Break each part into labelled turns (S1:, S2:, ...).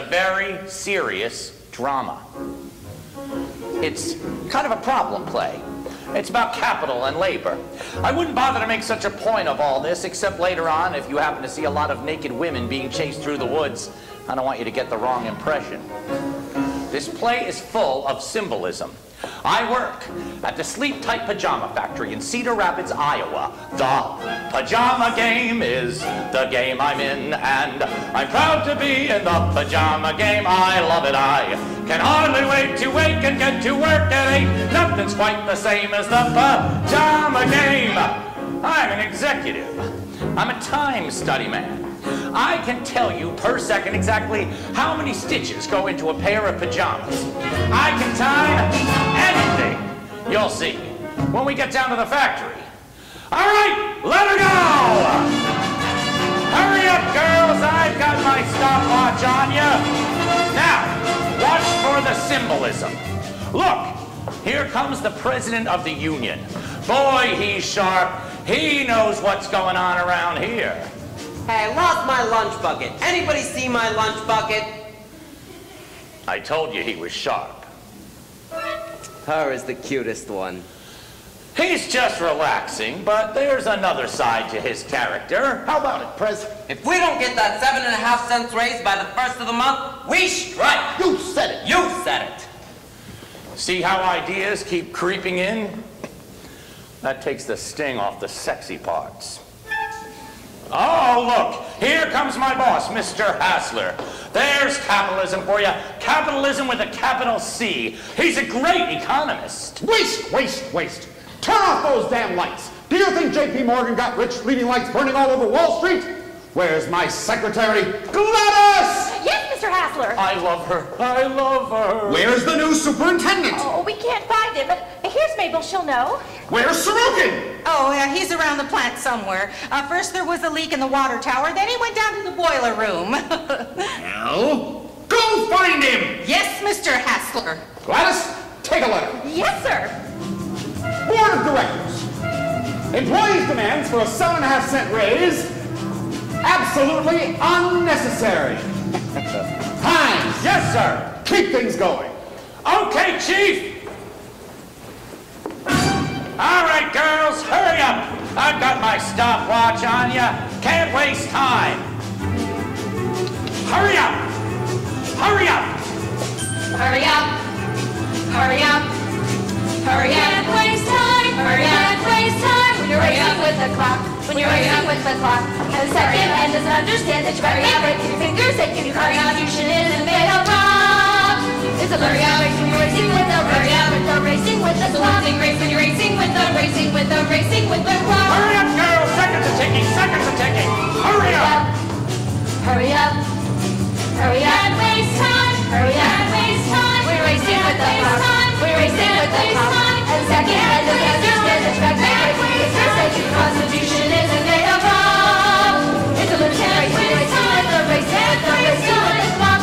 S1: a very serious drama. It's kind of a problem play. It's about capital and labor. I wouldn't bother to make such a point of all this, except later on, if you happen to see a lot of naked women being chased through the woods, I don't want you to get the wrong impression. This play is full of symbolism. I work at the Sleep Tight Pajama Factory in Cedar Rapids, Iowa. The pajama game is the game I'm in, and I'm proud to be in the pajama game. I love it. I can hardly wait to wake and get to work at 8. Nothing's quite the same as the pajama game. I'm an executive. I'm a time study man. I can tell you per second exactly how many stitches go into a pair of pajamas. I can time anything. You'll see when we get down to the factory. All right, let her go! Hurry up, girls. I've got my stopwatch on you. Now, watch for the symbolism. Look, here comes the President of the Union. Boy, he's sharp. He knows what's going on around here.
S2: Hey, I lost my lunch bucket. Anybody see my lunch bucket?
S1: I told you he was sharp.
S2: Her is the cutest one.
S1: He's just relaxing, but there's another side to his character. How about it, President?
S2: If we don't get that 7.5 cents raise by the 1st of the month, we strike.
S3: You said it.
S2: You said it.
S1: See how ideas keep creeping in? That takes the sting off the sexy parts. Oh, look, here comes my boss, Mr. Hassler. There's capitalism for you. Capitalism with a capital C. He's a great economist.
S3: Waste, waste, waste. Turn off those damn lights. Do you think J.P. Morgan got rich leaving lights burning all over Wall Street? Where's my secretary, Gladys?
S4: Yes, Mr. Hassler.
S1: I love her. I love her.
S3: Where's the new superintendent?
S4: Oh, we can't find him, but here's Mabel. She'll know.
S3: Where's Sorokin?
S5: Oh, he's around the plant somewhere. First there was a leak in the water tower, then he went down to the boiler room.
S3: Well, go find him!
S5: Yes, Mr. Hassler.
S3: Gladys, take a letter.
S4: Yes, sir.
S3: Board of Directors. Employees' demands for a 7.5 cent raise. Absolutely unnecessary. Hines.
S1: Yes, sir.
S3: Keep things going.
S1: Okay, Chief. All right, girls, hurry up. I've got my stopwatch on you. Can't waste time. Hurry up. Hurry up.
S4: Hurry up. Hurry up. Hurry up. Can't waste time. Hurry up. Can't waste time. When you're racing with the clock. When you're racing with the clock. And the second hand doesn't understand that you better not break your fingers and your constitution isn't made of rock. It's a hurry up. When you're racing with the hurry up. With the racing with the clock. Race when you're racing with the racing with the racing with the clock.
S1: Hurry up, girls. Seconds are ticking. Seconds are ticking. Hurry up.
S4: Hurry up. Hurry up. Can't waste time. Hurry up. Can't waste time. We're racing with the clock. We're racing with the clock. And second hand doesn't understand that you better not break your fingers and your constitution isn't made of rock. It's a lieutenant racing with the racing with the racing with the clock.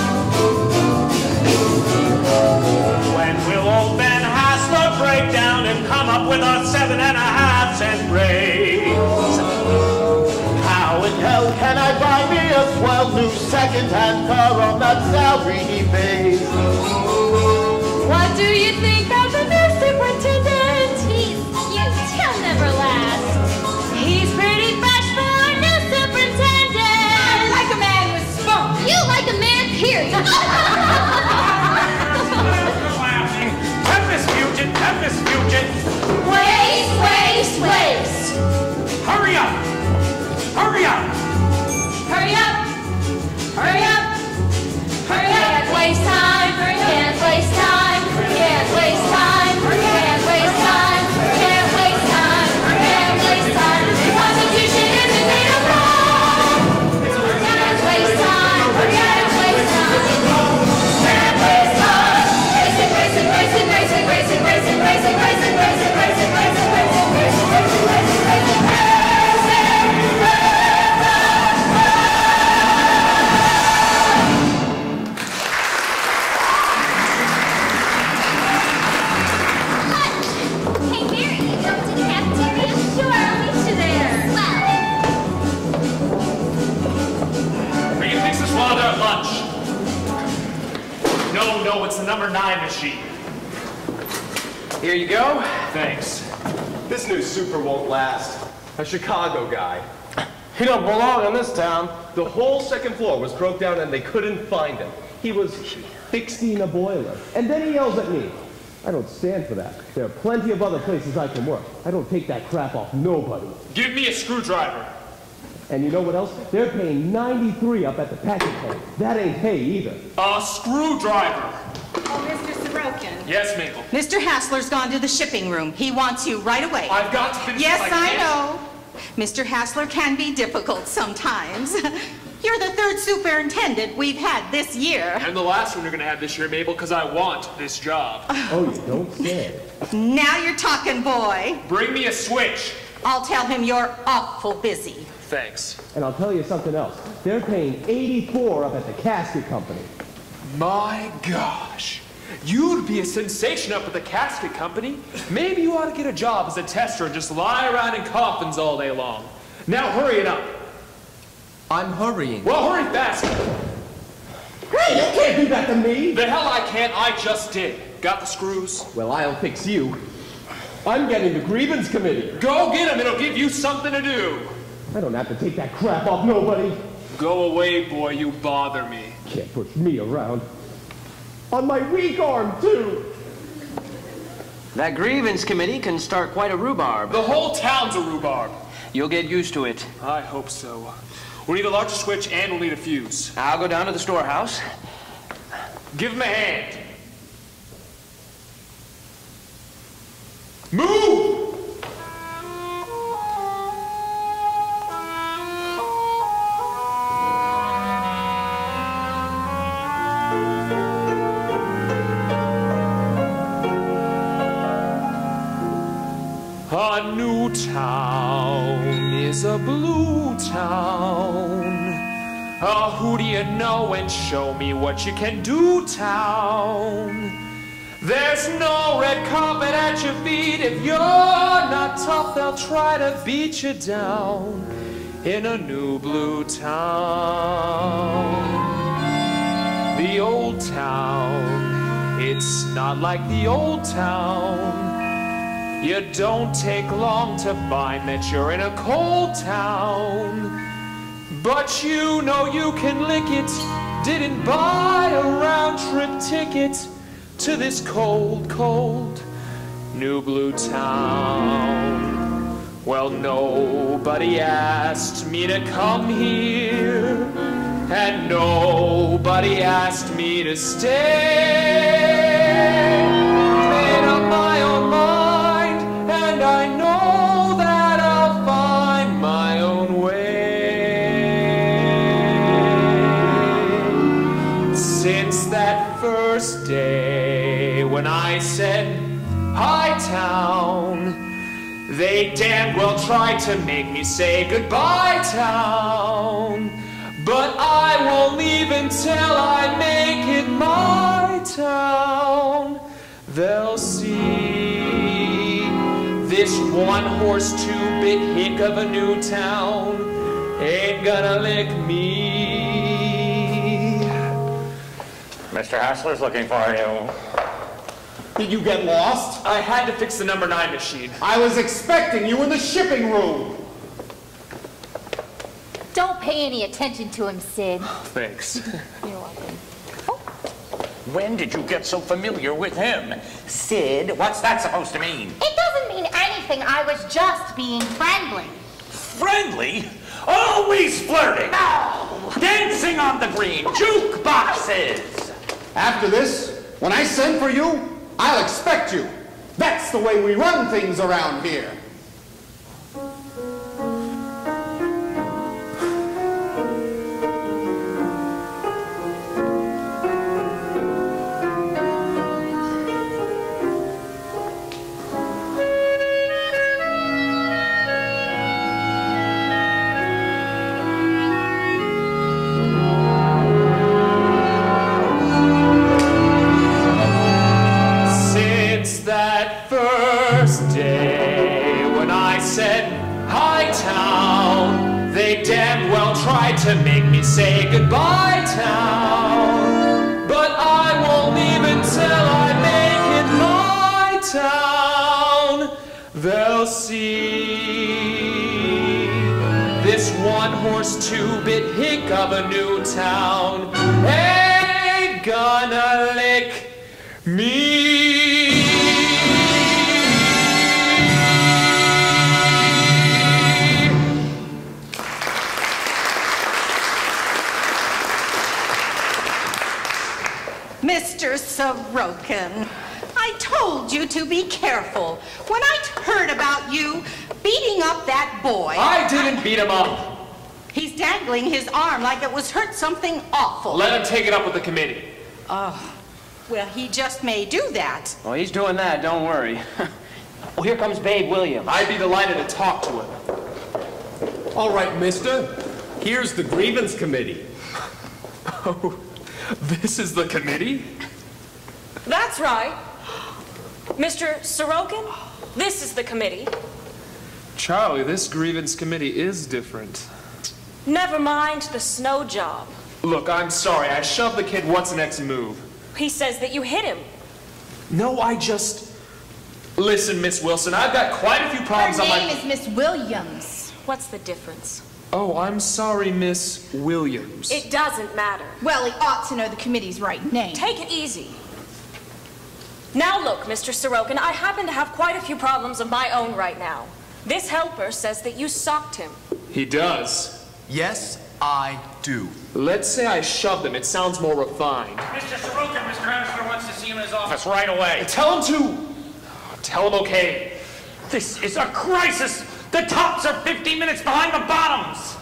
S6: When will old Ben Hassler break down and come up with a 7.5 cent raise?
S7: How in hell can I buy me a swell new second-hand car on that salary he pays?
S4: What do you think of the new superintendent? He's cute. He'll never last. He's pretty fresh for our new superintendent. I like a man with spunk. You like a man, period.
S1: Tempest Fugit, Tempest Fugit.
S4: Waste, waste, waste.
S1: Hurry up. Hurry up.
S4: Hurry up. Hurry up. Hurry up. Can't waste time. Can't
S8: Here you go.
S6: Thanks.
S8: This new super won't last. A Chicago guy.
S9: He don't belong in this town.
S8: The whole second floor was broke down and they couldn't find him. He was fixing a boiler. And then he yells at me. I don't stand for that. There are plenty of other places I can work. I don't take that crap off nobody.
S6: Give me a screwdriver.
S8: And you know what else? They're paying 93 up at the packing plant. That ain't hay either.
S6: A screwdriver.
S5: Oh, Mr. Sorokin.
S6: Yes, Mabel.
S5: Mr. Hassler's gone to the shipping room. He wants you right away.
S6: I've got to finish
S5: Yes,
S6: what
S5: I
S6: can.
S5: know. Mr. Hassler can be difficult sometimes. You're the third superintendent we've had this year.
S6: And the last one you're going to have this year, Mabel, because I want this job.
S8: Oh, you don't say.
S5: Now you're talking, boy.
S6: Bring me a switch.
S5: I'll tell him you're awful busy.
S6: Thanks.
S8: And I'll tell you something else. They're paying 84 up at the casket company.
S6: My gosh. You'd be a sensation up at the casket company. Maybe you ought to get a job as a tester and just lie around in coffins all day long. Now hurry it up.
S2: I'm hurrying.
S6: Well, hurry faster.
S8: Hey, you can't do that to me!
S6: The hell I can't, I just did. Got the screws?
S8: Well, I'll fix you. I'm getting the grievance committee.
S6: Go get him, it'll give you something to do.
S8: I don't have to take that crap off nobody.
S6: Go away, boy, you bother me.
S8: Can't push me around. On my weak arm, too.
S2: That grievance committee can start quite a rhubarb.
S6: The whole town's a rhubarb.
S2: You'll get used to it.
S6: I hope so. We'll need a larger switch and we'll need a fuse.
S2: I'll go down to the storehouse.
S6: Give him a hand. Move! A new town is a blue town. Who do you know and show me what you can do, town? There's no red carpet at your feet. If you're not tough, they'll try to beat you down in a new blue town. The old town, it's not like the old town. You don't take long to find that you're in a cold town. But you know you can lick it. Didn't buy a round-trip ticket to this cold, cold new blue town. Well, nobody asked me to come here, and nobody asked me to stay. Made up my own mind, and I know that I'll find my own way. Since that first day when I said, "Hi, town," they damn well tried to make me say goodbye, town. But I won't leave until I make it my town. They'll see this one-horse, two-bit hick of a new town ain't gonna lick me.
S1: Mr. Hassler's looking for you.
S3: Did you get lost?
S6: I had to fix the number 9 machine.
S3: I was expecting you in the shipping room.
S4: Don't pay any attention to him, Sid.
S6: Thanks.
S4: You're welcome.
S1: When did you get so familiar with him? Sid, what's that supposed to mean?
S4: It doesn't mean anything. I was just being friendly.
S1: Friendly? Always flirting! No! Dancing on the green, jukeboxes!
S3: After this, when I send for you, I'll expect you. That's the way we run things around here.
S6: That first day when I said, "Hi, town," they damn well tried to make me say goodbye, town. But I won't leave until I make it my town. they'll see this one-horse, two-bit hick of a new town ain't gonna lick me.
S5: Mr. Sorokin, I told you to be careful. When I heard about you beating up that boy...
S6: I didn't beat him up.
S5: He's dangling his arm like it was hurt something awful.
S6: Let him take it up with the committee.
S5: Oh, well, he just may do that.
S10: Well, he's doing that, don't worry. Well, here comes Babe Williams.
S6: I'd be delighted to talk to him.
S8: All right, mister. Here's the grievance committee.
S6: Oh, this is the committee?
S11: That's right. Mr. Sorokin, this is the committee.
S6: Charlie, this grievance committee is different.
S11: Never mind the snow job.
S6: Look, I'm sorry. I shoved the kid. What's the next move?
S11: He says that you hit him.
S6: No, I just... Listen, Miss Wilson, I've got quite a few problems on my...
S4: Her name is Miss Williams.
S11: What's the difference?
S6: Oh, I'm sorry, Miss Williams.
S11: It doesn't matter.
S4: Well, he ought to know the committee's right name.
S11: Take it easy. Now look, Mr. Sorokin, I happen to have quite a few problems of my own right now. This helper says that you socked him.
S6: He does.
S12: Yes, I do.
S6: Let's say I shoved him. It sounds more refined.
S1: Mr. Sorokin, Mr. Hansler wants to see you in his office right away.
S6: Tell him to... Tell him okay.
S1: This is a crisis. The tops are 15 minutes behind the bottoms.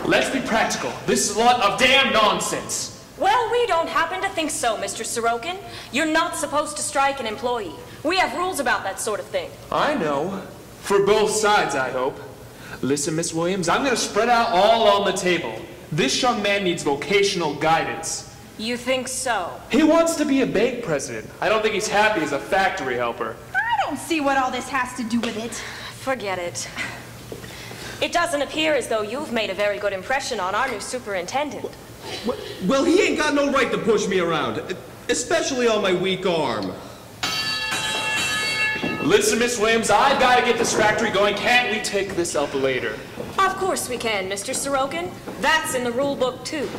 S6: Let's be practical. This is a lot of damn nonsense.
S11: Well, we don't happen to think so, Mr. Sorokin. You're not supposed to strike an employee. We have rules about that sort of thing.
S6: I know. For both sides, I hope. Listen, Miss Williams, I'm going to spread out all on the table. This young man needs vocational guidance.
S11: You think so?
S6: He wants to be a bank president. I don't think he's happy as a factory helper.
S4: I don't see what all this has to do with it.
S11: Forget it. It doesn't appear as though you've made a very good impression on our new superintendent.
S8: Well, he ain't got no right to push me around, especially on my weak arm.
S6: Listen, Miss Williams, I've got to get this factory going. Can't we take this up later?
S11: Of course we can, Mr. Sorokin. That's in the rule book, too.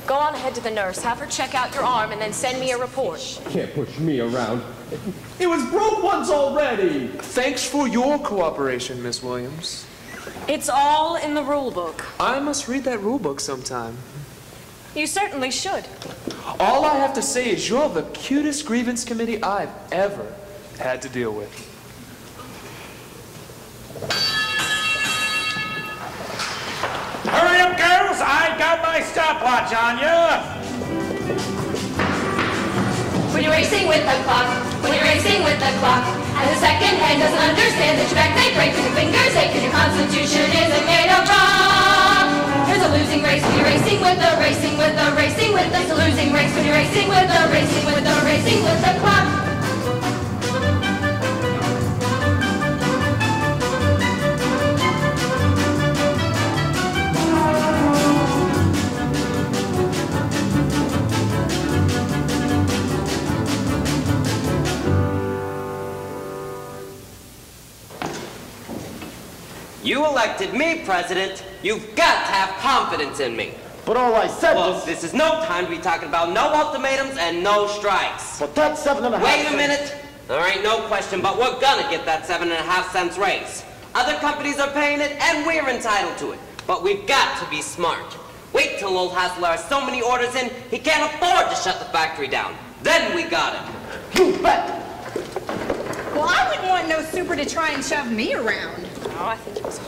S11: Go on ahead to the nurse, have her check out your arm, and then send me a report.
S8: Can't push me around. It was broke once already.
S6: Thanks for your cooperation, Miss Williams.
S11: It's all in the rule book.
S6: I must read that rule book sometime.
S11: You certainly should.
S6: All I have to say is you're the cutest grievance committee I've ever had to deal with.
S1: Hurry up, girls! I've got my stopwatch on you.
S4: When you're racing with the clock, when you're racing with the clock, and the second hand doesn't understand that your back may break and your fingers ache and your constitution isn't made of rock. There's a losing race when you're racing with the racing with the racing with the losing race when you're racing with the racing with the racing with the clock.
S2: You elected me president. You've got to have confidence in me.
S7: But all I said
S2: Look,
S7: was...
S2: this is no time to be talking about no ultimatums and no strikes.
S7: But that's 7.5
S2: Wait a
S7: cents.
S2: minute. There ain't no question, but we're gonna get that 7.5 cents raise. Other companies are paying it, and we're entitled to it. But we've got to be smart. Wait till old Hassler has so many orders in, he can't afford to shut the factory down. Then we got him.
S7: You bet.
S4: Well, I wouldn't want no super to try and shove me around.
S11: Oh, I think it was...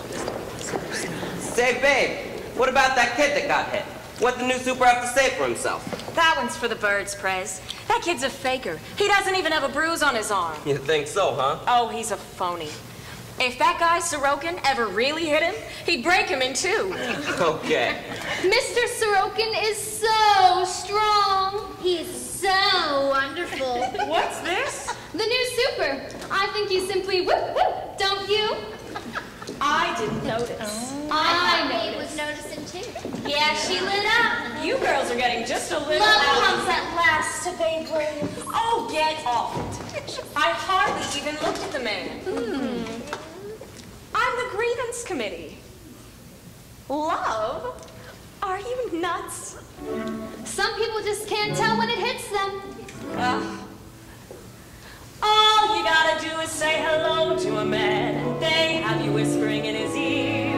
S2: Say, babe, what about that kid that got hit? What'd the new super have to say for himself?
S11: That one's for the birds, Prez. That kid's a faker. He doesn't even have a bruise on his arm.
S2: You think so, huh?
S11: Oh, he's a phony. If that guy Sorokin ever really hit him, he'd break him in two.
S2: Okay.
S13: Mr. Sorokin is so strong. He is so wonderful.
S11: What's this?
S13: The new super. I think he's simply whoop whoop, don't you?
S11: I didn't notice.
S13: I Babe was noticing too. Yeah, she lit up.
S11: You girls are getting just a little
S13: Love
S11: out.
S13: comes at last to Babe Williams.
S11: Oh, get off it. I hardly even even looked at the man. I'm the grievance committee. Love? Are you nuts?
S13: Some people just can't tell when it hits them.
S11: All you gotta do is say hello to a man, and they have you whispering in his ear.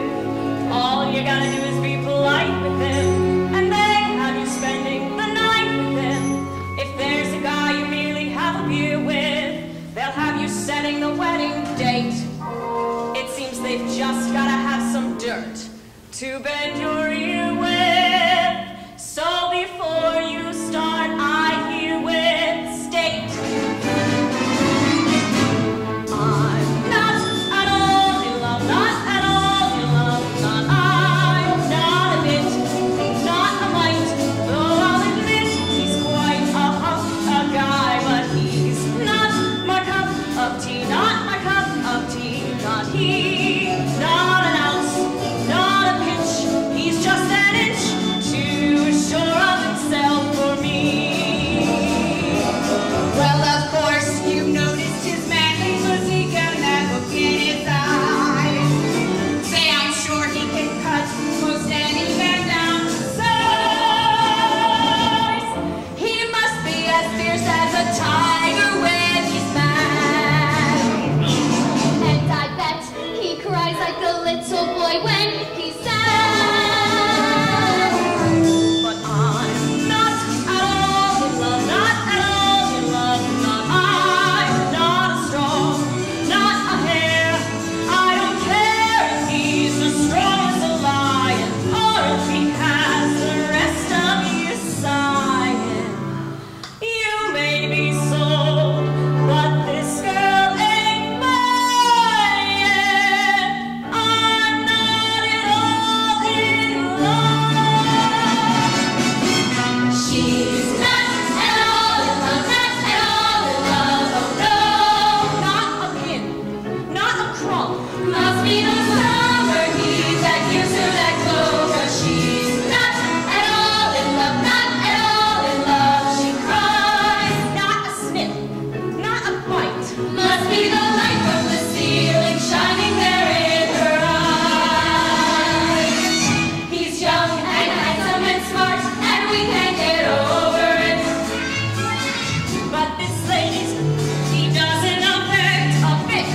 S11: All you gotta do is be polite with him, and they have you spending the night with him. If there's a guy you really have a beer with, they'll have you setting the wedding date. It seems they've just gotta have some dirt to bend your ear with. So before you start, I herewith state, I'm not at all in love, not at all in love, not not a bit, not a mite, though I'll admit he's quite a guy, but he's not my cup of tea, not my cup of tea, not he, not an ounce, not a pinch, he's just an inch too sure of himself for me.
S5: Well, of course, you've noticed his manly physique and that look in his eyes. Say, I'm sure he can cut most any man down to size. He must be as fierce as a tiger when he's mad.
S13: And I bet he cries like a little boy when he's sad.
S11: But I'm not at all in love, not at all in love, not I'm not a straw, not a hair. I don't care if he's as strong as a lion, or if he has the rest of you sighing. You may be sold, but this girl ain't mine. I'm not at all in love.
S13: She's not at all in love, not at all in love, oh
S11: Not a pin, not a crumb.
S13: no. Must be the summer heat that gives her that glow. 'Cause she's not at all in love, not at all in love. She cries.
S11: Not a sniff, not a bite.
S13: Must be the light from the ceiling shining there in her eyes. He's young and handsome and smart, and we can't get over it.
S11: But this lady's, he doesn't affect a bit.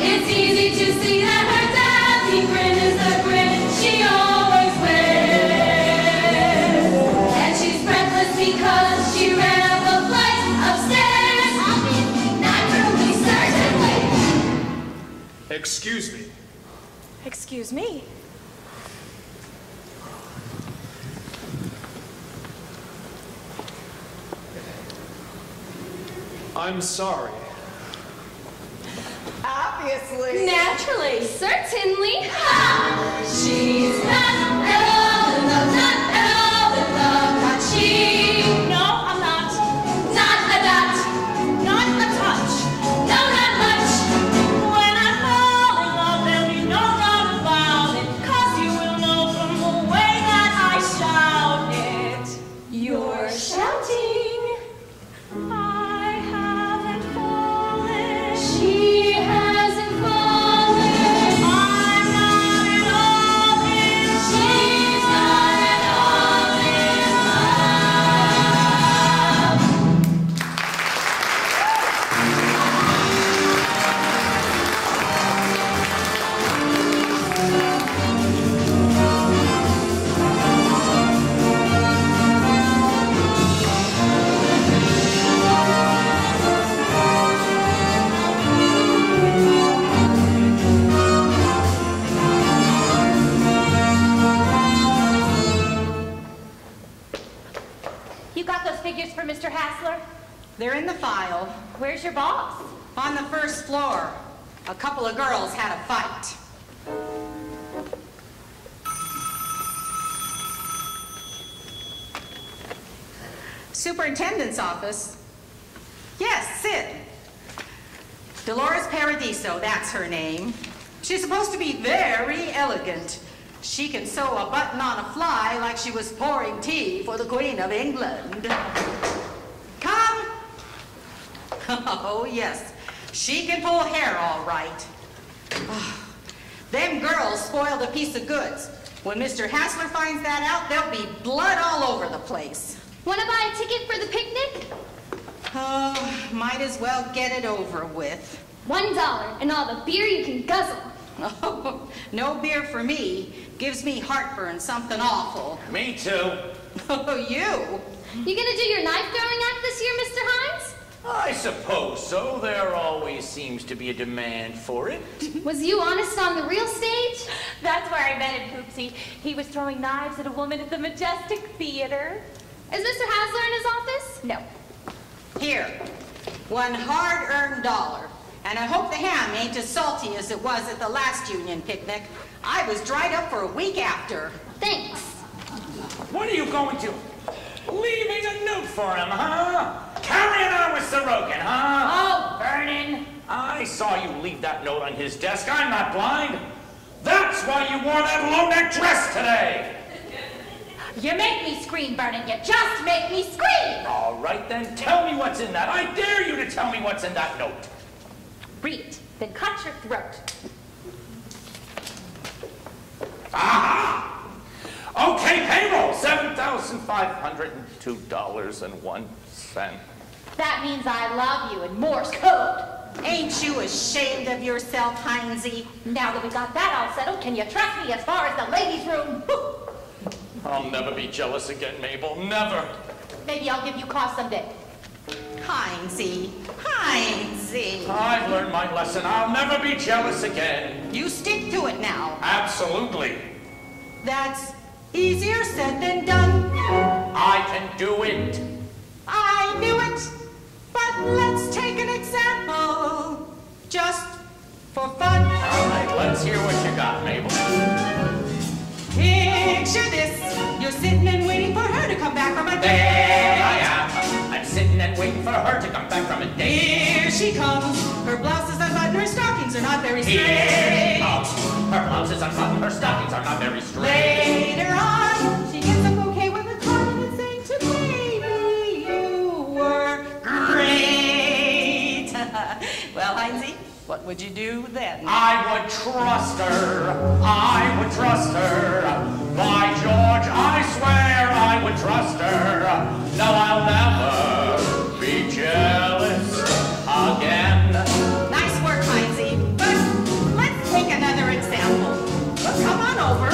S13: It's easy to see that her dazzling grin is the grin she always wears. And she's breathless because she ran up a flight of stairs. Obviously, naturally, certainly.
S6: Excuse me.
S11: Excuse me.
S6: I'm sorry.
S5: Obviously.
S13: Naturally, certainly. Ha! She's not at all in love, not at all in love, not she.
S11: No, I'm not.
S13: Not a dot,
S11: Not a touch.
S13: no, not much.
S11: When I fall in love, there'll be no doubt about it. 'Cause you will know from the way that I shout it.
S13: You're shouting.
S11: I haven't fallen.
S13: She hasn't fallen.
S11: I'm not at all in
S13: She's not at all in love.
S5: You got those figures for Mr. Hassler? They're in the file.
S11: Where's your boss?
S5: On the first floor. A couple of girls had a fight. Superintendent's office. Yes, Sid. Dolores Paradiso, that's her name. She's supposed to be very elegant. She can sew a button on a fly like she was pouring tea for the Queen of England. Come. Oh, yes. She can pull hair all right. Them girls spoiled a piece of goods. When Mr. Hassler finds that out, there'll be blood all over the place.
S4: Want to buy a ticket for the picnic?
S5: Oh, might as well get it over with.
S4: $1 and all the beer you can guzzle.
S5: Oh, no beer for me. Gives me heartburn, something awful.
S1: Me too.
S5: Oh, you?
S4: You gonna do your knife throwing act this year, Mr. Hines?
S1: I suppose so. There always seems to be a demand for it.
S4: Was you honest on the real stage?
S11: That's where I met him, Poopsie. He was throwing knives at a woman at the Majestic Theater.
S4: Is Mr. Hassler in his office?
S11: No.
S5: Here, one hard-earned $1. And I hope the ham ain't as salty as it was at the last union picnic. I was dried up for a week after.
S4: Thanks.
S1: What are you going to? Leaving a note for him, huh? Carrying on with Sorokin, huh?
S11: Oh, Vernon.
S1: I saw you leave that note on his desk. I'm not blind. That's why you wore that low-neck dress today.
S11: You make me scream, Vernon. You just make me scream.
S1: All right, then tell me what's in that. I dare you to tell me what's in that note.
S11: Read it, then cut your throat.
S1: Aha! Okay, payroll, $7,502.01.
S11: That means I love you in Morse code.
S5: Ain't you ashamed of yourself, Hinesy?
S11: Now that we got that all settled, can you trust me as far as the ladies' room?
S1: I'll never be jealous again, Mabel. Never.
S11: Maybe I'll give you cause someday.
S5: Hinesy, Hinesy.
S1: I've learned my lesson. I'll never be jealous again.
S5: You stick to it now.
S1: Absolutely.
S5: That's easier said than done.
S1: I can do it.
S5: I knew it. But let's take an example. Just for fun.
S1: All right, let's hear what you got, Mabel.
S5: Picture this. You're sitting and waiting for her to come back from a date.
S1: There I am. I'm sitting and waiting for her to come back from a date.
S5: Here she comes. Her blouse is unbuttoned, her stockings are not very straight.
S1: Here she comes. Her blouse is unbuttoned, her stockings are not very straight.
S5: Later on, she gets a bouquet with a card and it's saying to baby, you were great. Well, Hinesy, what would you do then?
S1: I would trust her. I would trust her. By George, I swear I would trust her. No, I'll never be jealous again.
S5: Nice work, Hinesy. But let's take another example. Well, come on over.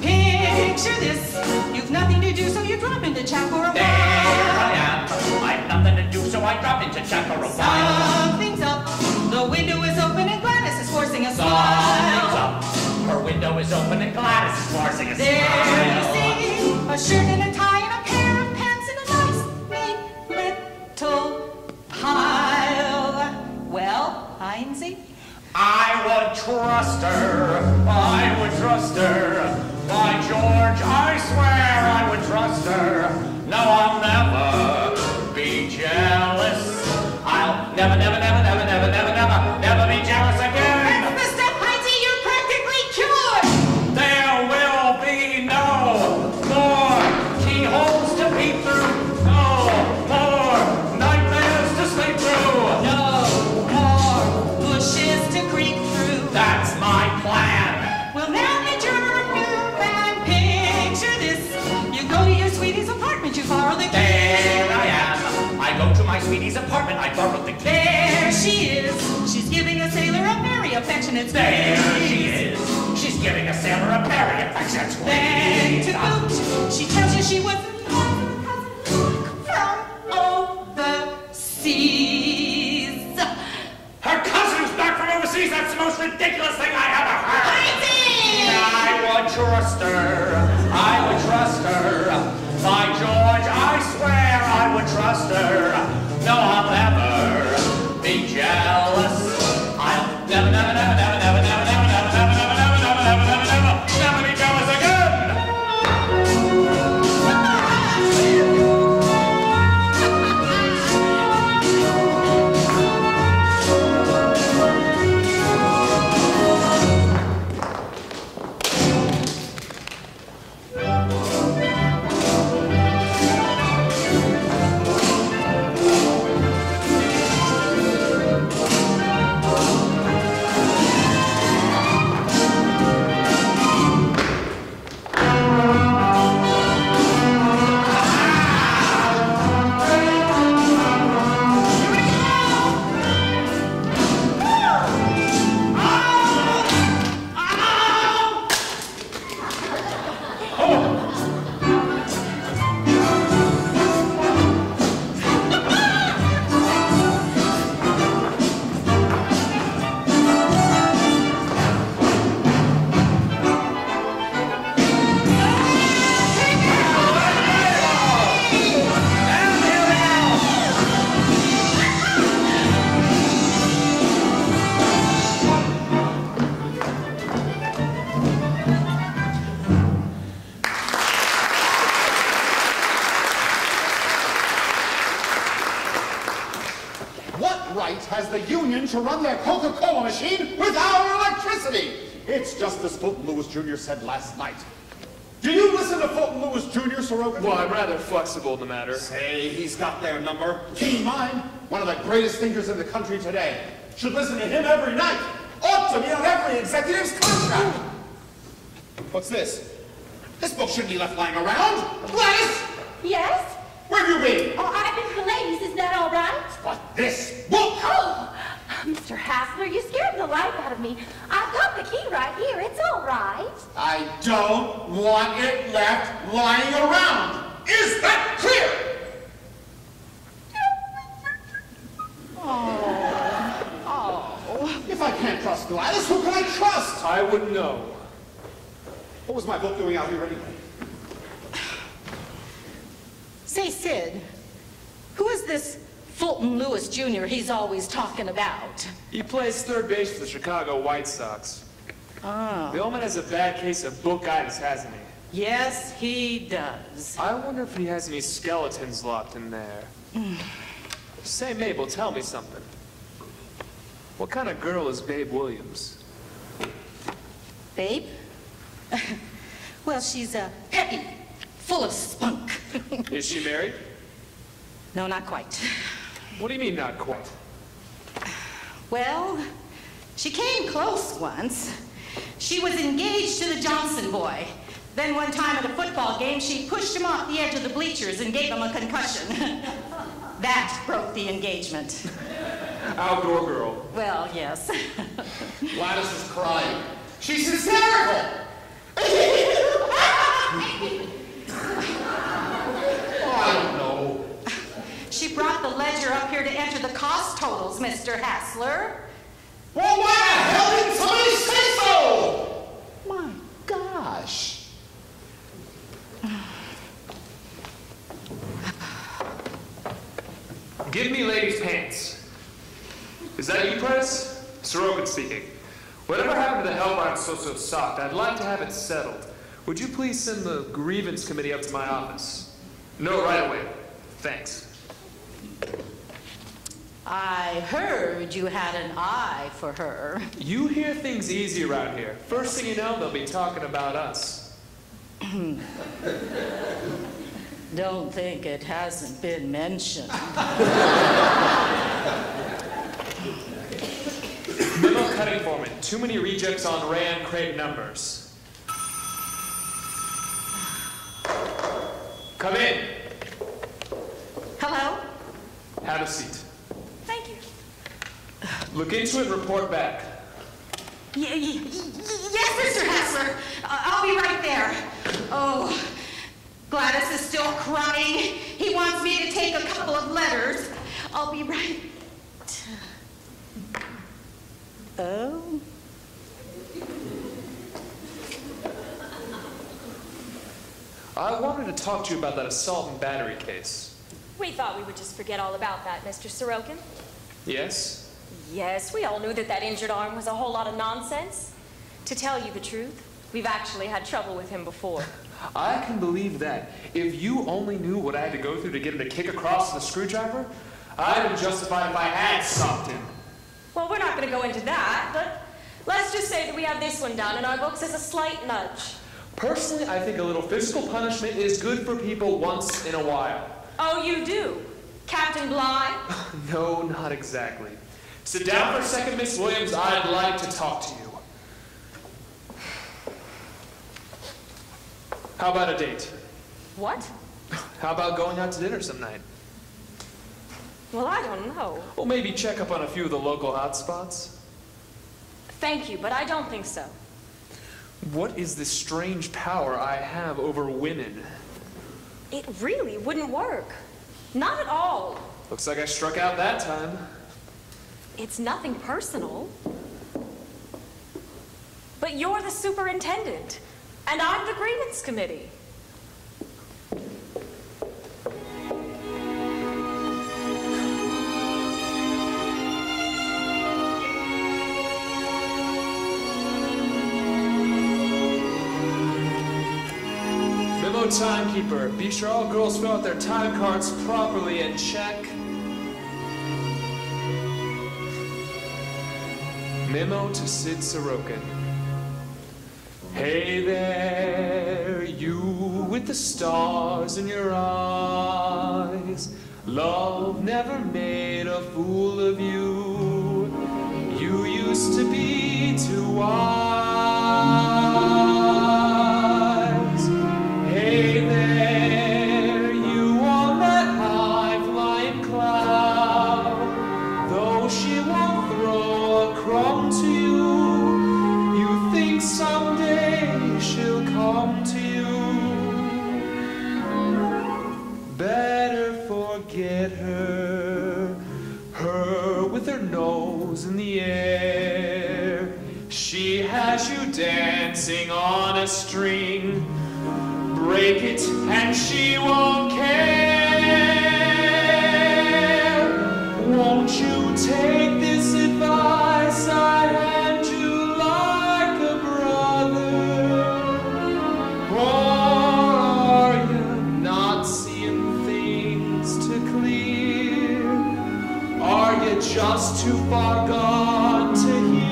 S5: Picture this. You've nothing to do, so you drop into chat for a while.
S1: There I am. I've nothing to do, so I drop into chat for a while.
S5: Something's up. The window is open and Gladys is forcing a
S1: Something's
S5: smile.
S1: up. Her window is open and Gladys is forcing a
S5: There
S1: smile.
S5: you see a shirt and a tie and a pair of pants and a nice neat little pile. Well, Hinesy?
S1: I would trust her. I would trust her. By George, I swear I would trust her. No, I'll never be jealous. I'll never, never, never, never, never, never, never, never be jealous again.
S5: That's the stuff, Hinesy, you're practically cured.
S1: There will be no more keyholes to peep through. No more nightmares to sleep through.
S5: No more bushes to creep through.
S1: That's my plan.
S5: Well, now that you're a new man, picture this. You go to your sweetie's apartment, you borrow the key.
S1: There I am. I go to my sweetie's apartment. I borrowed the key.
S5: There she is. She's giving a sailor a very affectionate squeeze.
S1: There she is. She's giving a sailor a very affectionate
S5: Then
S1: squeeze.
S5: to boot, she tells you she was in love with a cousin from overseas.
S1: Her cousin's back from overseas. That's the most ridiculous thing I ever heard. I would trust her. I would trust her. By George, I swear I would trust her. No, I'll never be jealous. I'll never, never, never, never, never, never, never, never, never, never, never, never, never, never, never, never be jealous again.
S3: What right has the union to run their Coca-Cola machine with our electricity? It's just as Fulton Lewis Jr. said last night. Do you listen to Fulton Lewis Jr., Sorokin?
S6: Well, I'm rather flexible in the matter.
S3: Say, he's got their number. Keep in mind, one of the greatest thinkers in the country today. Should listen to him every night. Ought to be on every executive's contract. What's this? This book shouldn't be left lying around. Gladys!
S4: Yes?
S3: Where have you been?
S4: Oh, I've been to the ladies. Is that all right?
S3: But this book!
S4: Oh, Mr. Hassler, you scared the life out of me. I've got the key right here. It's all right.
S3: I don't want it left lying around. Is that clear? Oh. If I can't trust Gladys, who can I trust?
S6: I wouldn't know.
S3: What was my book doing out here anyway?
S5: Say, Sid, who is this Fulton Lewis Jr. he's always talking about?
S6: He plays third base for the Chicago White Sox.
S5: Oh.
S6: The old man has a bad case of bookitis, hasn't he?
S5: Yes, he does.
S6: I wonder if he has any skeletons locked in there. Say, Mabel, tell me something. What kind of girl is Babe Williams?
S5: Babe? Well, she's peppy, full of spunk.
S6: Is she married?
S5: No, not quite.
S6: What do you mean, not quite?
S5: Well, she came close once. She was engaged to the Johnson boy. Then one time at a football game, she pushed him off the edge of the bleachers and gave him a concussion. That broke the engagement.
S6: Outdoor girl.
S5: Well, yes.
S3: Gladys is crying. She's hysterical! I don't know.
S5: She brought the ledger up here to enter the cost totals, Mr. Hassler.
S3: Well, why the hell didn't somebody say so? My gosh.
S6: Give me ladies' pants. Is that you, Press? Sorokin speaking. Whatever happened to the help I'm so socked, I'd like to have it settled. Would you please send the grievance committee up to my office? No, right away. Thanks.
S5: I heard you had an eye for her.
S6: You hear things easy around here. First thing you know, they'll be talking about us.
S5: Don't think it hasn't been mentioned.
S6: Memo cutting foreman. Too many rejects on Rand crate numbers. Come in.
S5: Hello?
S6: Have a seat.
S11: Thank you.
S6: Look into it and report back.
S5: Yes, Mr. Hassler. I'll be right there. Oh, Gladys is still crying. He wants me to take a couple of letters. I'll be right. Oh?
S6: I wanted to talk to you about that assault and battery case.
S11: We thought we would just forget all about that, Mr. Sorokin.
S6: Yes?
S11: Yes, we all knew that that injured arm was a whole lot of nonsense. To tell you the truth, we've actually had trouble with him before.
S6: I can believe that. If you only knew what I had to go through to get him to kick across the screwdriver, I'd be justified if I had stopped him.
S11: Well, we're not going to go into that, but let's just say that we have this one down in our books as a slight nudge.
S6: Personally, I think a little physical punishment is good for people once in a while.
S11: Oh, you do? Captain Bligh?
S6: No, not exactly. Sit down for a second, Miss Williams. I'd like to talk to you. How about a date?
S11: What?
S6: How about going out to dinner some night?
S11: Well, I don't know.
S6: Well, maybe check up on a few of the local hotspots.
S11: Thank you, but I don't think so.
S6: What is this strange power I have over women?
S11: It really wouldn't work. Not at all.
S6: Looks like I struck out that time.
S11: It's nothing personal. But you're the superintendent, and I'm the grievance committee.
S6: Memo timekeeper. Be sure all girls fill out their time cards properly and check. Memo to Sid Sorokin. Hey there, you with the stars in your eyes. Love never made a fool of you. You used to be too wise. Hey there, you on that high-flying cloud. Though she won't throw a crumb to you, you think someday she'll come to you. Better forget her, her with her nose in the air. She has you dancing on a string. Break it and she won't care. Won't you take this advice I hand you like a brother? Or are you not seeing things too clear? Are you just too far gone to hear?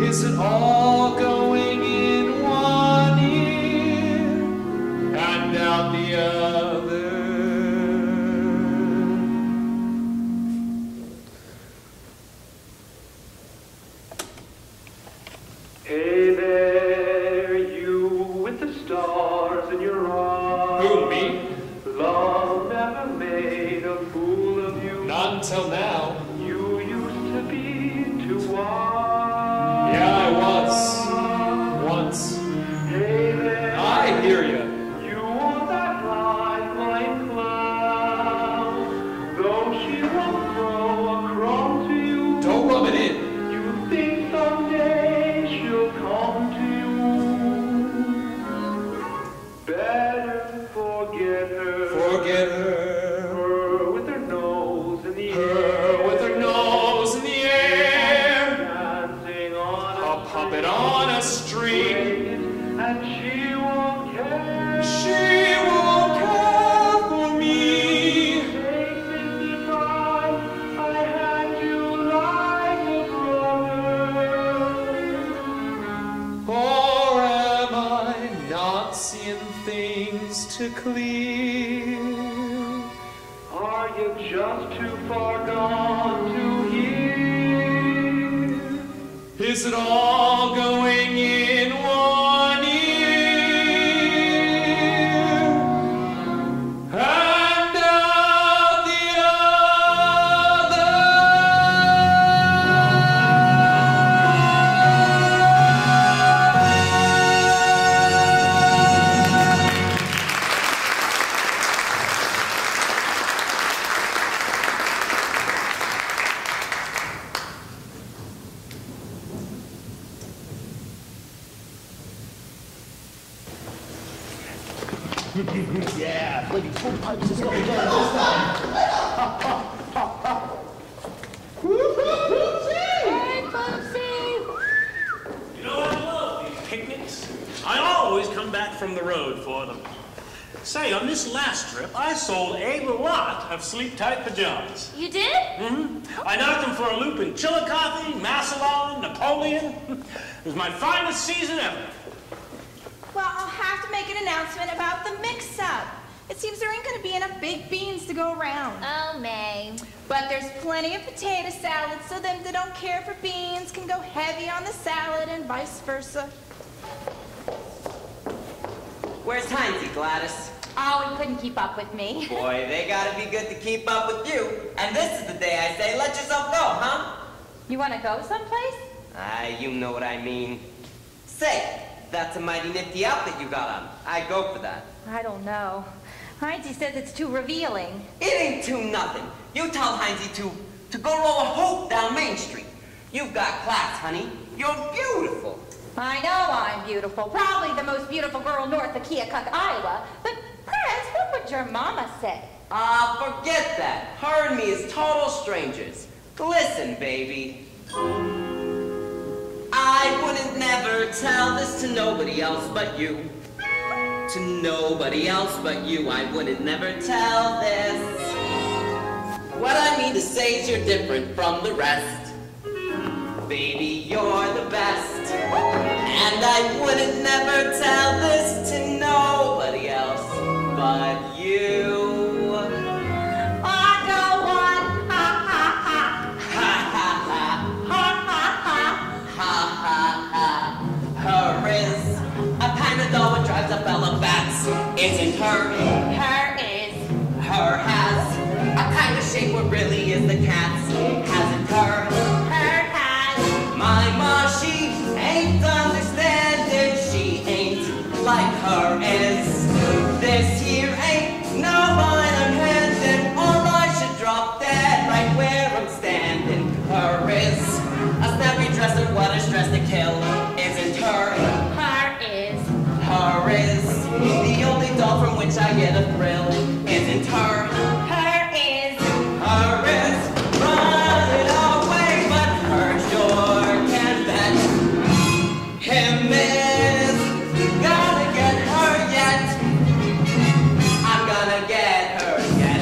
S6: Is it all going in one ear and out the other? Hey there, you with the stars in your eyes. Who, me? Love never made a fool of you. Not until now. You used to be too wise. Yeah, I was. Once. Hey there. I hear you. You on that high-flying cloud. Though she won't throw a crumb to you. Don't rub it in. You think someday she'll come to you. Better forget her. Forget her. Her with her nose in the air. Her with her nose in the air. Dancing on a puppet on a string. And she won't care. She won't care for me. Take this advice I hand you like a brother. Or am I not seeing things too clear? Are you just too far gone to hear? Is it all going in one ear and out the other?
S7: Yeah, bloody full pipes is going down this time.
S4: Hey, Bubsy!
S14: You know, I love these picnics. I always come back from the road for them. Say, on this last trip, I sold a lot of sleep-tight pajamas.
S4: You did?
S14: Mm-hmm. I knocked them for a loop in Chillicothe, Massillon, Napoleon. It was my finest season ever.
S15: Well, I'll have to make an announcement about the mix-up. It seems there ain't gonna be enough baked beans to go around.
S4: Oh, May.
S15: But there's plenty of potato salad, so them that don't care for beans can go heavy on the salad and vice versa.
S2: Where's Heinzie, Gladys?
S4: Oh, he couldn't keep up with me.
S2: Boy, they gotta be good to keep up with you. And this is the day I say, let yourself go, huh?
S4: You want to go someplace?
S2: You know what I mean. Say, that's a mighty nifty outfit you got on. I'd go for that.
S4: I don't know. Heinzie says it's too revealing.
S2: It ain't too nothing. You tell Heinzie to go roll a hoop down Main Street. You've got class, honey. You're beautiful.
S4: I know I'm beautiful. Probably the most beautiful girl north of Keokuk, Iowa. But, Prince, what would your mama say?
S2: Forget that. Her and me is total strangers. Listen, baby. I wouldn't never tell this to nobody else but you. To nobody else but you, I wouldn't never tell this. What I mean to say is you're different from the rest. baby, you're the best. And I wouldn't never tell this to nobody else but you. Her is a Panadol what drives a fella bats. Isn't her?
S15: Her is.
S2: Her has a kind of shape what really is the cat's. Hasn't her?
S15: Her has.
S2: My ma, she ain't understanding. She ain't like her is. This here ain't no line I'm handing, or I should drop dead right where I'm standing. Her is a snappy dress of what is dressed to kill. Isn't her?
S15: Her is.
S2: Her is the only doll from which I get a thrill. Isn't her?
S15: Her is.
S2: Her is running away, but her sure can bet. Him is gonna get her yet. I'm gonna get her yet.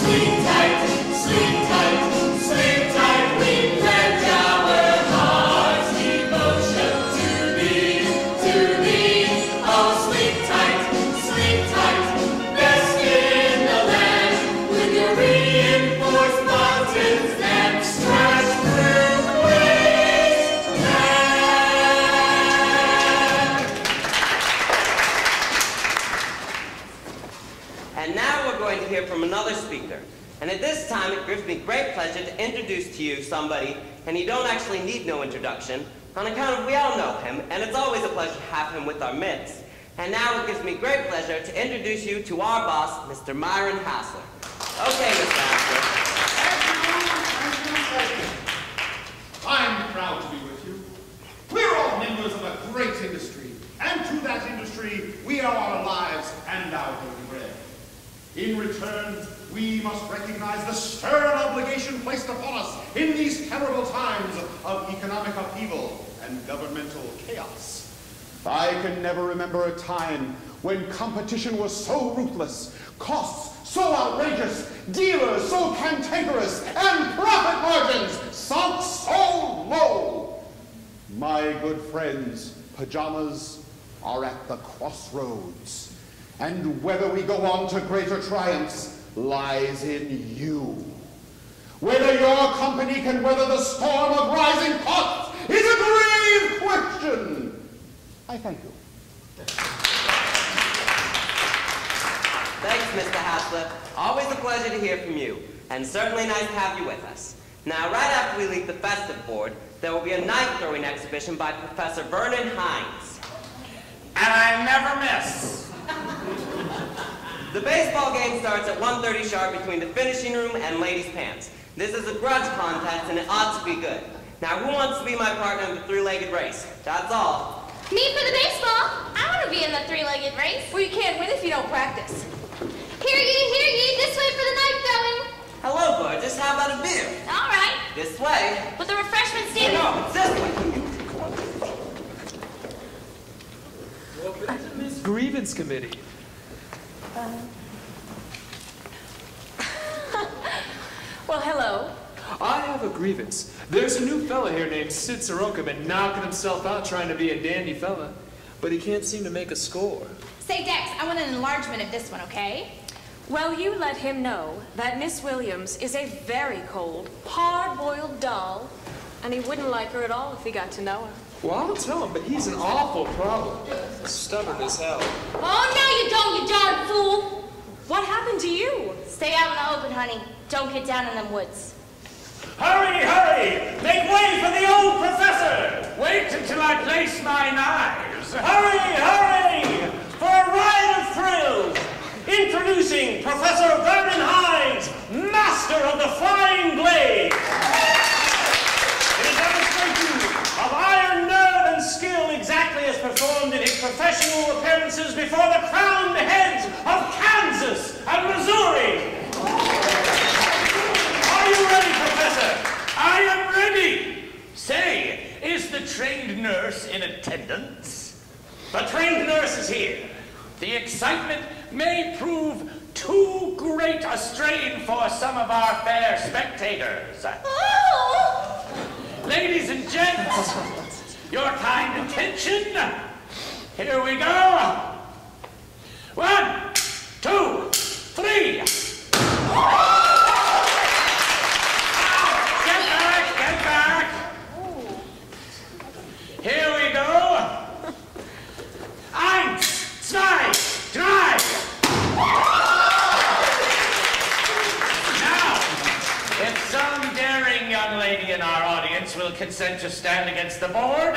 S13: Sleep tight, sleep tight, sleep tight. We pledge our heart's devotion to thee, to thee. Oh, sleep tight, best in the land. With your reinforced buttons and scratch-proof waistband.
S2: And now we're going to hear from another speaker. And at this time, it gives me great pleasure to introduce to you somebody, and you don't actually need no introduction, on account of we all know him, and it's always a pleasure to have him with our midst. And now it gives me great pleasure to introduce you to our boss, Mr. Myron Hassler. Okay, Mr. Hassler.
S3: I'm proud to be with you. We're all members of a great industry, and to that industry, we owe our lives and our daily bread. In return, we must recognize the stern obligation placed upon us in these terrible times of economic upheaval and governmental chaos. I can never remember a time when competition was so ruthless, costs so outrageous, dealers so cantankerous, and profit margins sunk so low. My good friends, pajamas are at the crossroads. And whether we go on to greater triumphs lies in you. Whether your company can weather the storm of rising costs is a grave question. I thank you.
S2: Thanks, Mr. Hassler. Always a pleasure to hear from you, and certainly nice to have you with us. Now, right after we leave the festive board, there will be a knife throwing exhibition by Professor Vernon Hines.
S1: And I never miss.
S2: The baseball game starts at 1:30 sharp between the finishing room and ladies' pants. This is a grudge contest, and it ought to be good. Now, who wants to be my partner in the three-legged race? That's all.
S4: Me for the baseball. I want to be in the three-legged race.
S15: Well, you can't win if you don't practice.
S4: Hear ye, this way for the knife throwing.
S2: Hello, gorgeous. How about a beer?
S4: All right.
S2: This way.
S4: With the refreshment stand.
S2: No, it's this way.
S6: Grievance committee.
S15: Well, hello.
S6: I have a grievance. There's a new fella here named Sid Soroka been knocking himself out trying to be a dandy fella, but he can't seem to make a score.
S15: Say, Dex, I want an enlargement of this one, okay?
S11: Well, you let him know that Miss Williams is a very cold, hard-boiled doll, and he wouldn't like her at all if he got to know her.
S6: Well, I'll tell him, but he's an awful problem. Stubborn as hell.
S4: Oh, no, you don't, you darn fool.
S11: What happened to you?
S4: Stay out in the open, honey. Don't get down in them woods.
S14: Hurry, hurry! Make way for the old professor! Wait until I place my knives. Hurry, hurry! For a ride of thrills! Introducing Professor Vernon Hines, master of the flying blade! In a demonstration of iron nerve and skill exactly as performed in his professional appearances before the crowned heads of Kansas and Missouri! Are you ready, Professor? I am ready! Say, is the trained nurse in attendance? The trained nurse is here. The excitement may prove too great a strain for some of our fair spectators.
S4: Oh!
S14: Ladies and gents, your kind attention. Here we go. 1, 2, 3. Get back. Here we go. 1, 2, 3. Now, if some daring young lady in our audience will consent to stand against the board,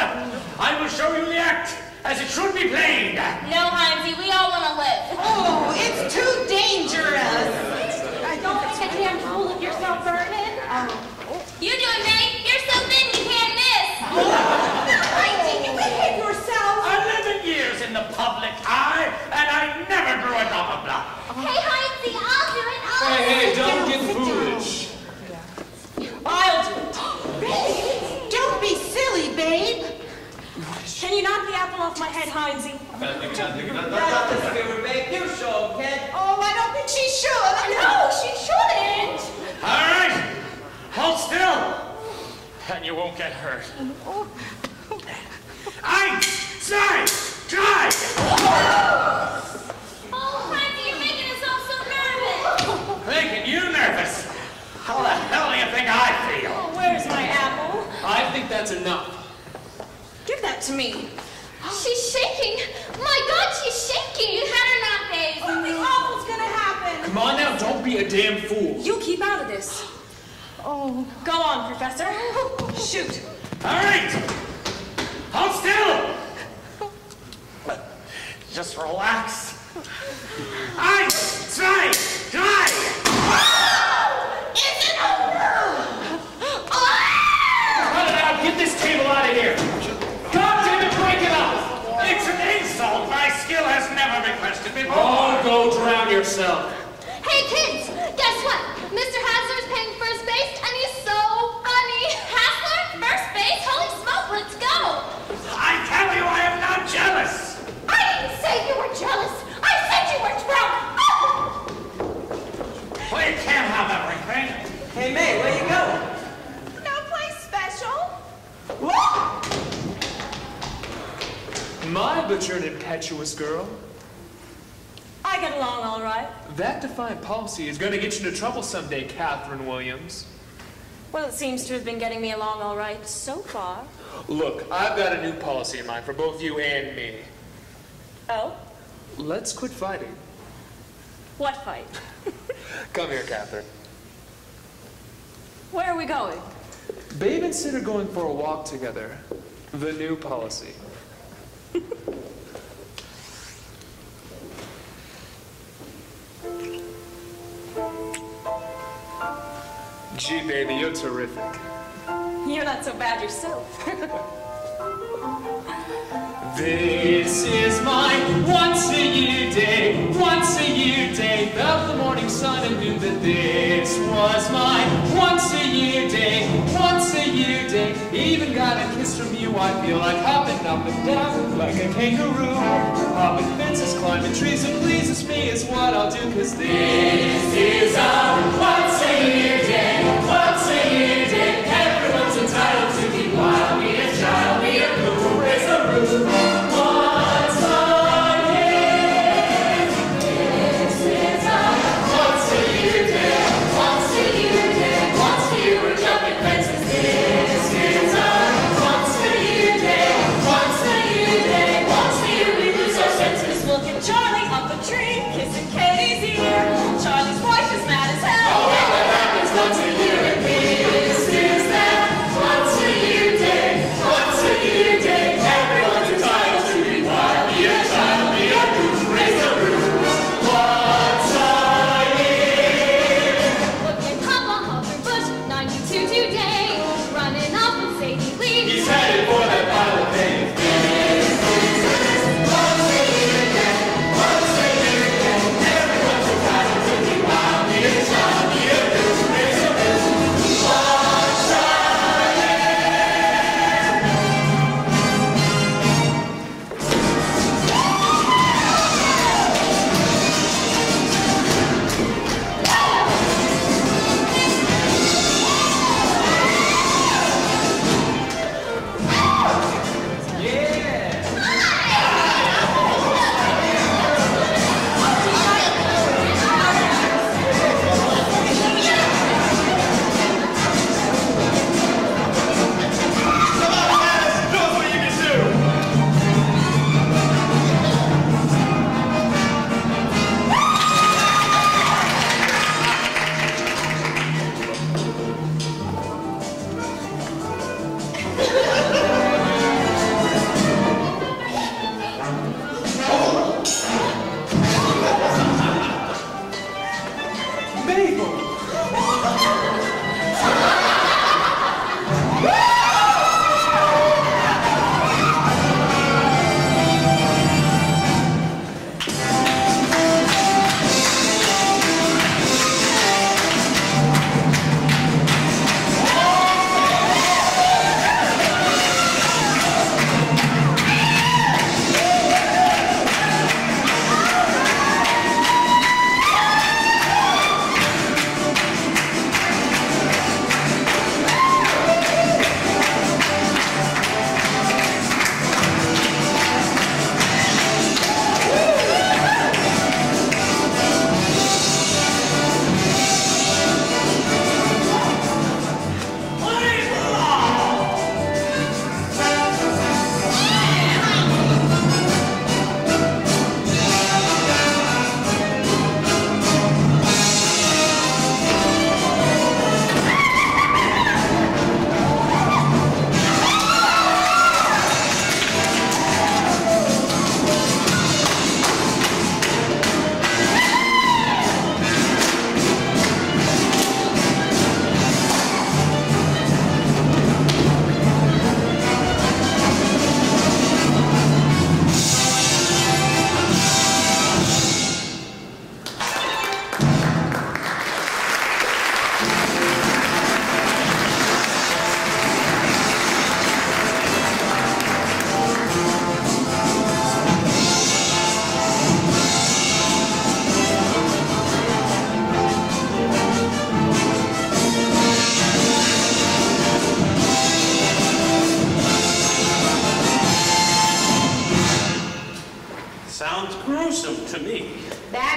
S14: I will show you the act as it should be played.
S4: No, Heinzie, we all want to live.
S5: Oh, it's too dangerous.
S4: Don't make a damn fool of yourself, Vernon. You do it, May. You're so thin you can't miss.
S5: Heinzie, you behave yourself.
S14: 11 years in the public eye, and I never grew a drop of blood.
S4: Hey, Heinzie, I'll do it.
S6: Hey, don't get foolish.
S11: I'll do it.
S5: Babe, don't be silly, babe.
S11: Can you knock the apple off my head, Heinzie?
S2: Not this favor, babe. You show, kid.
S5: Oh, I don't think she should.
S4: No, she shouldn't.
S14: All right, hold still, and you won't get hurt. 1, 2, 3.
S4: Oh, Heinzie, you're making us all so nervous.
S14: Making you nervous? How the hell do you think I feel?
S11: Oh, where's my apple?
S6: I think that's enough.
S11: Give that to me.
S4: She's shaking. My God, she's shaking. You better not, babe.
S5: Something awful's gonna happen.
S6: Come on now, don't be a damn fool.
S11: You keep out of this.
S5: Oh.
S11: Go on, Professor. Shoot.
S14: All right, hold still. Just relax. 1, 2, 3.
S4: Is it over?
S6: Cut it out, get this table out of here. God damn it, break it up.
S14: It's an insult. My skill has never been questioned before.
S6: Oh, go drown yourself.
S4: Hey, kids, guess what? Mr. Hassler's playing first base, and he's so funny. Hassler, first base? Holy smoke, let's go.
S14: I tell you, I am not jealous.
S4: I didn't say you were jealous. I said you were drunk.
S14: Well, you can't have everything.
S2: Hey, May, where you going?
S15: No place special.
S6: My butchered impetuous girl.
S11: I get along all right.
S6: That defiant policy is going to get you into trouble someday, Catherine Williams.
S11: Well, it seems to have been getting me along all right so far.
S6: Look, I've got a new policy in mind for both you and me.
S11: Oh?
S6: Let's quit fighting.
S11: What fight?
S6: Come here, Catherine.
S11: Where are we going?
S6: Babe and Sid are going for a walk together. The new policy. Gee, baby, you're terrific.
S11: You're not so bad yourself.
S6: This is my once-a-year day, once-a-year day. Felt the morning sun and knew that this was my once-a-year day, once-a-year day. Even got a kiss from you, I feel like hopping up and down like a kangaroo. Hopping fences, climbing trees, it pleases me is what I'll do, 'cause this is our once-a-year day, once-a-year day. Everyone's entitled to be wild, be a child, be a blue, raise a roof.
S11: Charlie up a tree, kissing Katie's ear. Charlie's wife is mad as hell.
S6: Oh, that happens, don't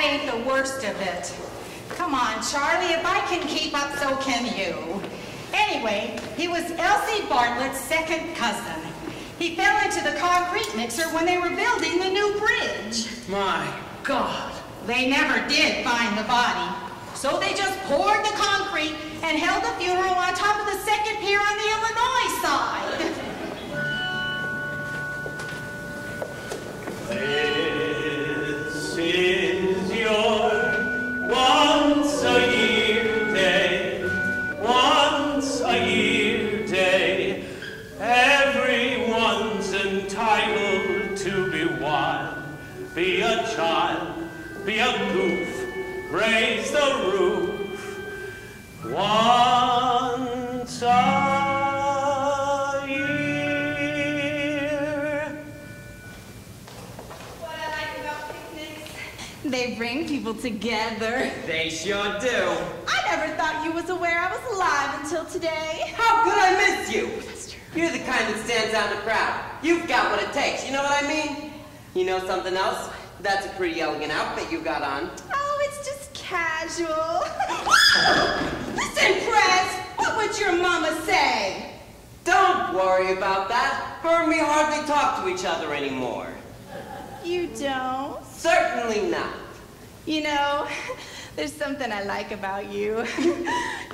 S5: ain't the worst of it. Come on, Charlie, if I can keep up, so can you. Anyway, he was Elsie Bartlett's second cousin. He fell into the concrete mixer when they were building the new bridge.
S10: My God.
S5: They never did find the body. So they just poured the concrete and held the funeral on top of the second pier on the Illinois side.
S14: This is your once a year day, once a year day. Everyone's entitled to be wild, be a child, be a goof, raise the roof. Once a year.
S15: What I like about picnics, they bring people together.
S2: They sure do.
S15: I never thought you was aware I was alive until today.
S2: How could I miss you? You're the kind that stands out in the crowd. You've got what it takes, you know what I mean? You know something else? That's a pretty elegant outfit you got on.
S15: Oh, it's just casual. Listen, Press, what would your mama say?
S2: Don't worry about that. Her and me hardly talk to each other anymore.
S15: You don't?
S2: Certainly not.
S15: You know, there's something I like about you.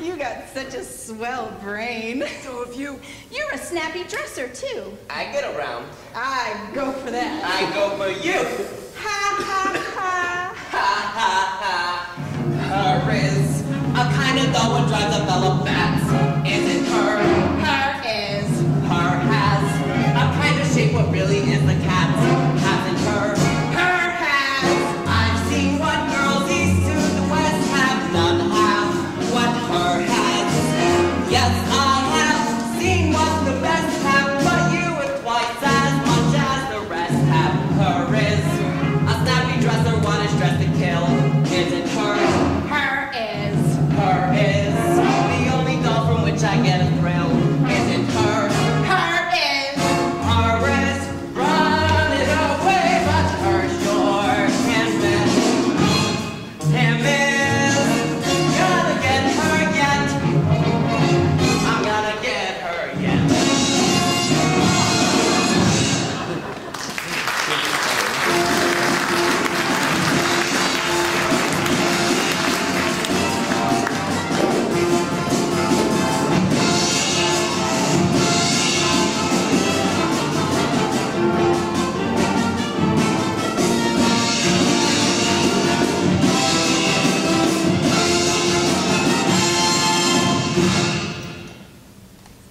S15: You got such a swell brain.
S2: So have you.
S15: You're a snappy dresser, too.
S2: I get around.
S15: I go for that.
S2: I go for you.
S15: Ha, ha, ha.
S2: Ha, ha, ha. Her is a kind of doll that drives a fella bats. Isn't her?
S15: Her is.
S2: Her has a kind of shape what really is the cat's. Hasn't her? Her has. I've seen what girls east to the west have. None have what her has. Yes, I have seen what the best have, but you are twice as much as the rest have. Her is a snappy dresser, one is dressed to kill. Isn't her?
S15: Her is.
S2: Her is the only doll from which I get a thrill. Isn't her?
S15: Her is.
S2: Her is running away, but her sure can miss. Him is gonna get her yet. I'm gonna get her yet.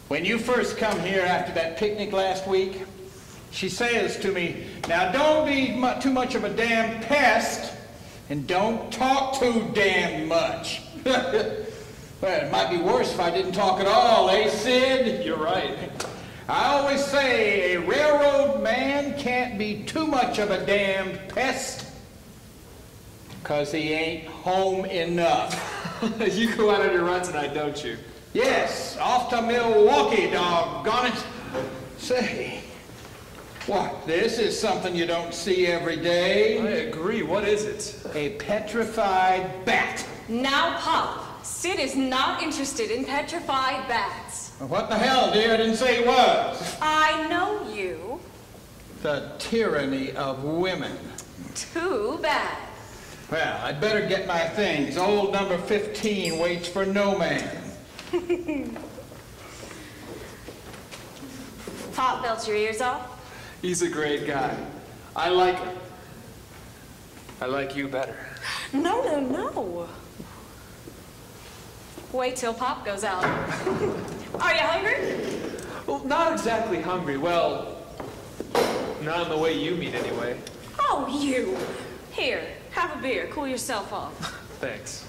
S16: When you first come here after that picnic last week, she says to me, now don't be too much of a damn pest and don't talk too damn much. Well, it might be worse if I didn't talk at all, eh, Sid?
S6: You're right.
S16: I always say a railroad man can't be too much of a damn pest because he ain't home enough.
S6: You go out on your run tonight, don't you?
S16: Yes, off to Milwaukee, doggone it. Say, what, this is something you don't see every day.
S6: I agree. What is it?
S16: A petrified bat.
S11: Now, Pop, Sid is not interested in petrified bats.
S16: What the hell, dear? I didn't say he was.
S11: I know you.
S16: The tyranny of women.
S11: Too bad.
S16: Well, I'd better get my things. Old number 15 waits for no man.
S11: Pop belts your ears off?
S6: He's a great guy. I like him. I like you better.
S11: No, no, no. Wait till Pop goes out. Are you hungry?
S6: Well, not exactly hungry. Well, not in the way you mean anyway.
S11: Oh, you. Here, have a beer. Cool yourself off.
S6: Thanks.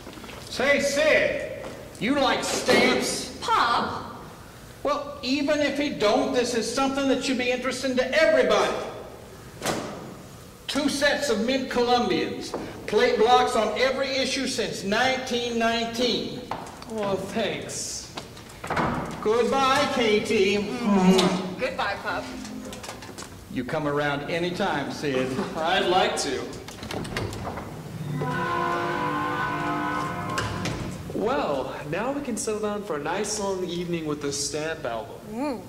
S16: Say, Sid, you like stamps?
S11: Pop?
S16: Well, even if you don't, this is something that should be interesting to everybody. 2 sets of mint Columbians. Plate blocks on every issue since 1919.
S6: Well, thanks.
S16: Goodbye, Katie.
S11: Goodbye, Pop.
S16: You come around anytime, Sid.
S6: I'd like to. Well, now we can settle down for a nice long evening with the Stamp album.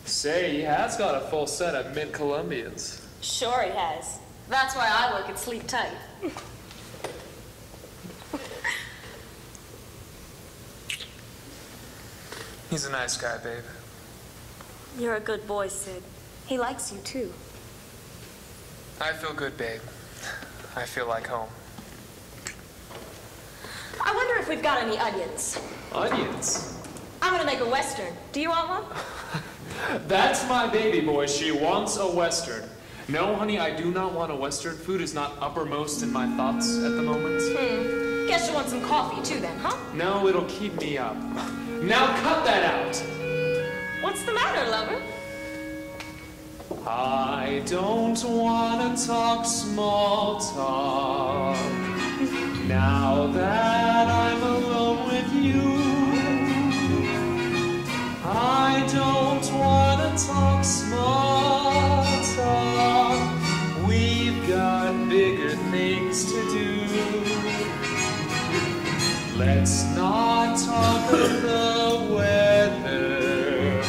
S6: Say, he has got a full set of Mint Columbians.
S11: Sure he has. That's why I work at Sleep Tight.
S6: He's a nice guy, babe.
S11: You're a good boy, Sid. He likes you, too.
S6: I feel good, babe. I feel like home.
S11: I wonder if we've got any onions.
S6: Onions?
S11: I'm gonna make a Western. Do you want one?
S6: That's my baby boy. She wants a Western. No, honey, I do not want a Western. Food is not uppermost in my thoughts at the moment.
S11: Guess you want some coffee, too, then, huh?
S6: No, it'll keep me up. Now cut that out!
S11: What's the matter, lover?
S6: I don't want to talk small talk. Now that I'm alone with you, I don't want to talk small talk. We've got bigger things to do. Let's not talk of the weather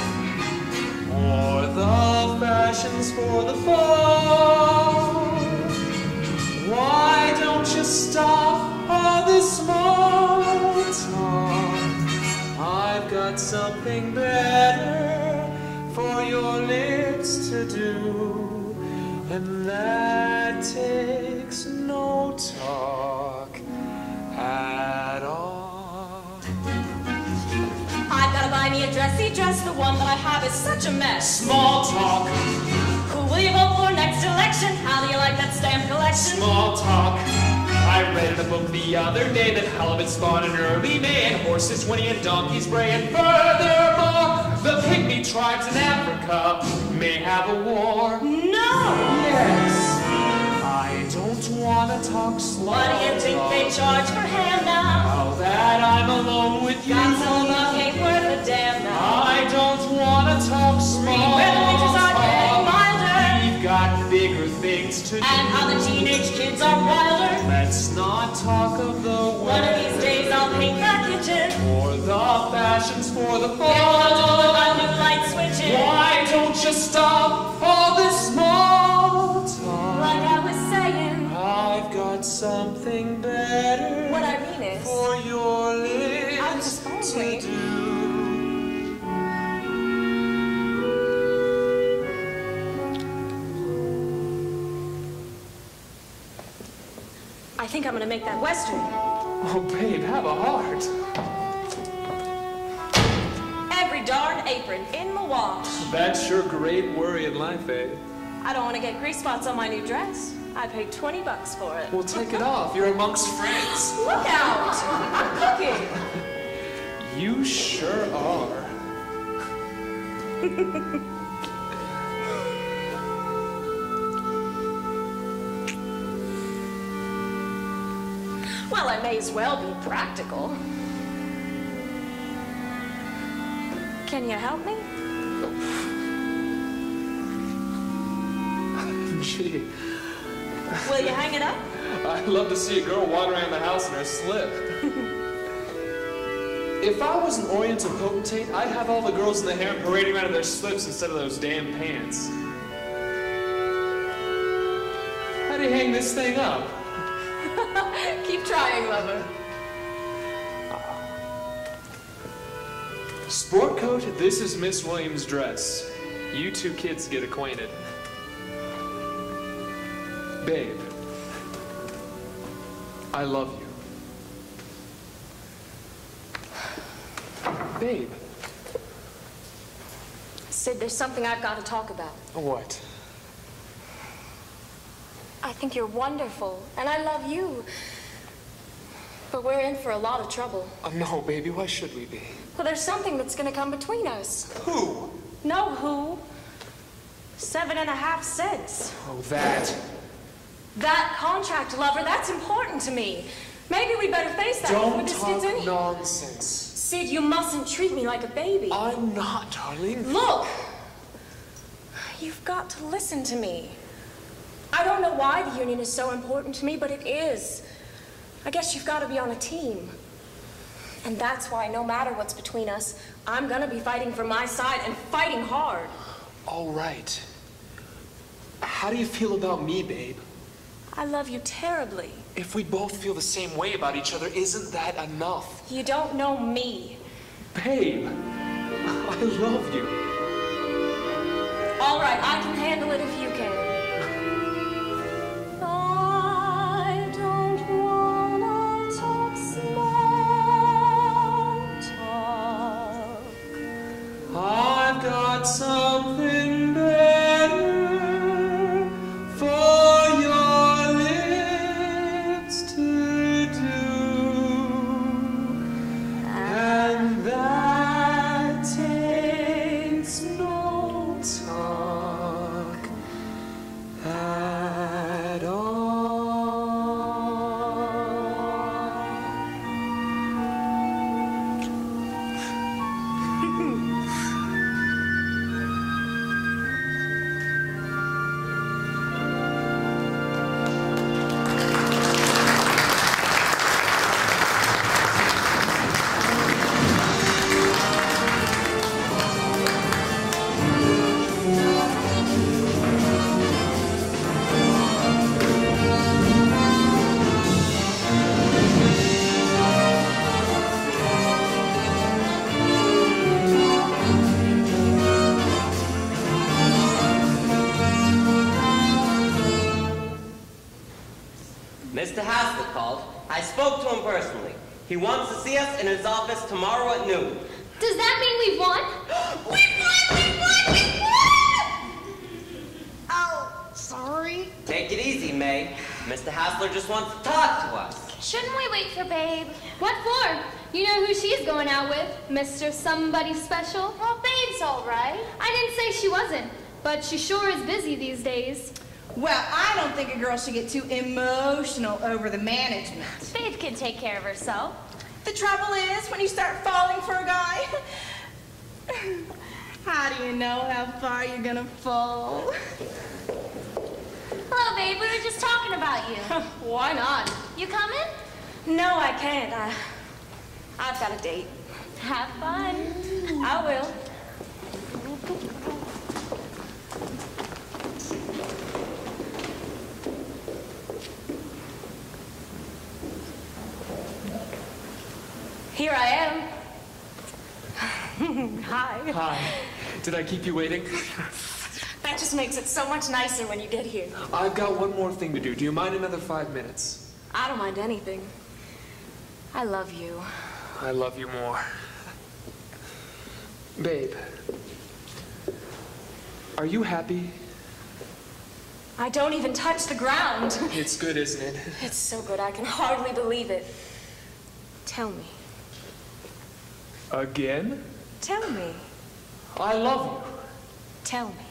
S6: or the fashions for the fall. Why don't you stop all this small talk? I've got something better for your lips to do, and that takes no talk at all.
S11: I've gotta buy me a dressy dress. The one that I have is such a mess.
S6: Small talk.
S11: Who will you vote for next election? How do you like that stamp collection?
S6: Small talk. I read in a book the other day that halibut spawn in early May, and horses whinny and donkeys bray, and furthermore, the pygmy tribes in Africa may have a war.
S11: No!
S6: Yes. I don't want to talk slow.
S11: What do you think they charge for ham now?
S6: Now that I'm alone with you,
S11: got some luck ain't worth a damn now.
S6: I don't want to talk small
S11: Read where the winters are getting milder.
S6: We've got bigger things to do.
S11: And how the teenage kids are wilder.
S6: Let's not talk of the weather.
S11: One of these days I'll paint that kitchen.
S6: Or the fashions for the fall.
S11: Get one to put my new light switch in.
S6: Why don't you stop all this small talk?
S11: Like I was saying,
S6: I've got something better.
S11: what I mean is,
S6: for your lips to do.
S11: I think I'm gonna make that Western.
S6: Oh, babe, have a heart.
S11: Every darn apron in the wash.
S6: That's your great worry in life, eh?
S11: I don't want to get grease spots on my new dress. I paid $20 for it.
S6: Well, take it off. You're amongst friends.
S11: Look out! I'm cooking.
S6: You sure are.
S11: Well, I may as well be practical. Can you help me?
S6: Gee.
S11: Will you hang it up?
S6: I'd love to see a girl wander around the house in her slip. If I was an Oriental potentate, I'd have all the girls in the harem parading around in their slips instead of those damn pants. How do you hang this thing up?
S11: Keep trying, lover.
S6: Sport coat, this is Miss Williams' dress. You two kids get acquainted. Babe, I love you. Babe.
S11: Sid, there's something I've got to talk about.
S6: What?
S11: I think you're wonderful, and I love you. But we're in for a lot of trouble.
S6: No, baby, why should we be?
S11: Well, there's something that's gonna come between us.
S6: Who?
S11: No who. 7.5 cents.
S6: Oh, that.
S11: That contract, lover, that's important to me. Maybe we better face that before
S6: Don't
S11: this
S6: talk
S11: gets any.
S6: nonsense.
S11: Sid, you mustn't treat me like a baby.
S6: I'm not, darling.
S11: Look! You've got to listen to me. I don't know why the union is so important to me, but it is. I guess you've got to be on a team. And that's why, no matter what's between us, I'm gonna be fighting for my side and fighting hard.
S6: All right. How do you feel about me, babe?
S11: I love you terribly.
S6: If we both feel the same way about each other, isn't that enough?
S11: You don't know me.
S6: Babe, I love you.
S11: All right, I can handle it if you can. I don't wanna talk small talk.
S6: I've got something better for your lips to do, and that takes no talk at all.
S2: Mr. Haslett called. I spoke to him personally. He wants to see us in his office tomorrow at noon.
S4: Does that mean we've won? We won! Oh, sorry.
S2: Take it easy, May. Mr. Hassler just wants to talk to us.
S4: Shouldn't we wait for Babe? What for? You know who she's going out with? Mr. Somebody Special? Well, Babe's all right. I didn't say she wasn't, but she sure is busy these days.
S15: Well, I don't think a girl should get too emotional over the management.
S4: Babe can take care of herself.
S15: The trouble is, when you start falling for a guy, how do you know how far you're gonna fall?
S4: Hello, Babe. We were just talking about you.
S11: Why not?
S4: You coming?
S11: No, I can't. I've got a date.
S4: Have fun.
S11: I will. Here I am. Hi.
S6: Hi. Did I keep you waiting?
S11: That just makes it so much nicer when you get here.
S6: I've got one more thing to do. Do you mind another 5 minutes?
S11: I don't mind anything. I love you.
S6: I love you more. Babe, are you happy?
S11: I don't even touch the ground.
S6: It's good, isn't it?
S11: It's so good, I can hardly believe it. Tell me.
S6: Again?
S11: Tell me.
S6: I love you.
S11: Tell me.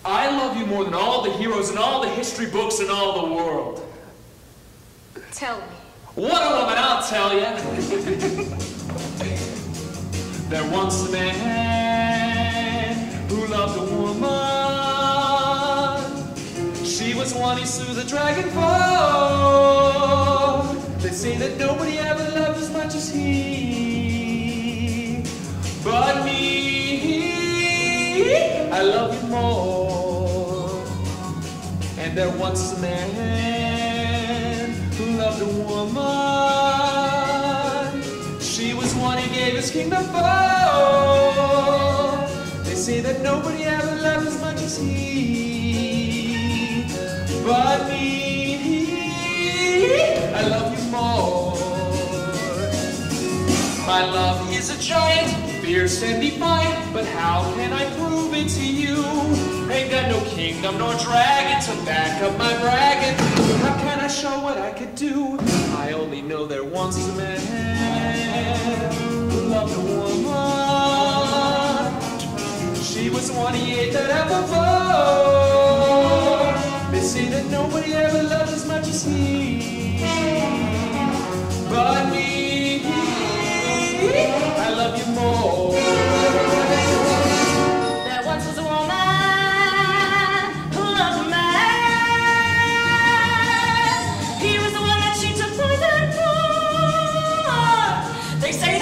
S6: I love you more than all the heroes in all the history books in all the world.
S11: Tell me.
S6: What a woman, I'll tell you. There once a man who loved a woman. She was one he slew the dragon for. They say that nobody ever loved as much as he. But me, I love you more. And there once a man who loved a woman. She was one he gave his kingdom for. They say that nobody ever loved as much as he. But me, I love you more. My love is a giant, fierce and defiant, but how can I prove it to you? Ain't got no kingdom nor dragon to back up my bragging. How can I show what I could do? I only know there once was a man who loved a woman. She was one he ate that apple for. They say that nobody ever loved as much as he. But me, I love you more.
S11: There once was a woman who loved a man. He was the one that she took poison for. They say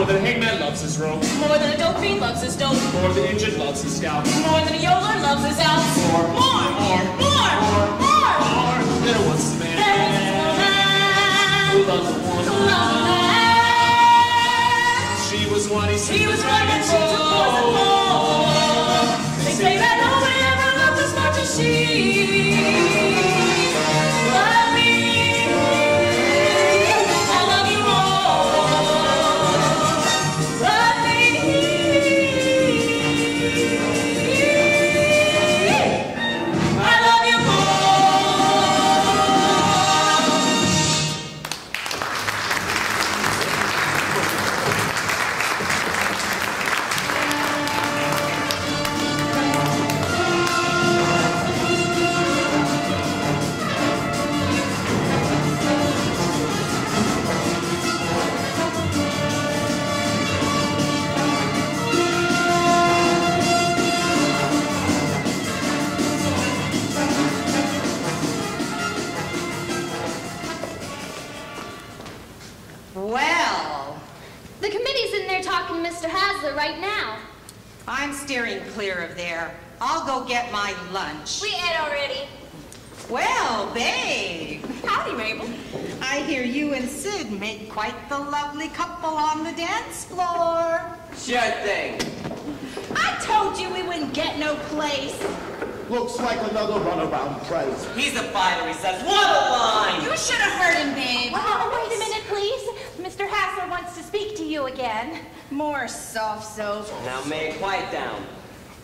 S6: More than a hangman loves his rope.
S11: More than a dope fiend loves his dope.
S6: More than an injured loves his scalp.
S11: More than a yodeler loves his Alps. More.
S6: There was a man
S11: There
S6: who loves a woman. She was one he
S11: She was one and she took poison for. They say that nobody ever loved as much as she. But me, I love you more. But me, I love you more.
S5: Well,
S4: The committee's in there talking to Mr. Hasler right now.
S5: I'm steering clear of there. I'll go get my lunch.
S4: We ate already.
S5: Well, babe.
S11: Howdy, Mabel.
S5: I hear you and Sid make quite the lovely couple on the dance floor.
S2: Sure thing.
S15: I told you we wouldn't get no place.
S7: Looks like another runaround place.
S2: He's a fighter, he says. What a line!
S15: You should have heard him, babe.
S4: Wait a minute, please. Mr. Hasler wants to speak to you again.
S15: More soft soap.
S2: Now, May, quiet down.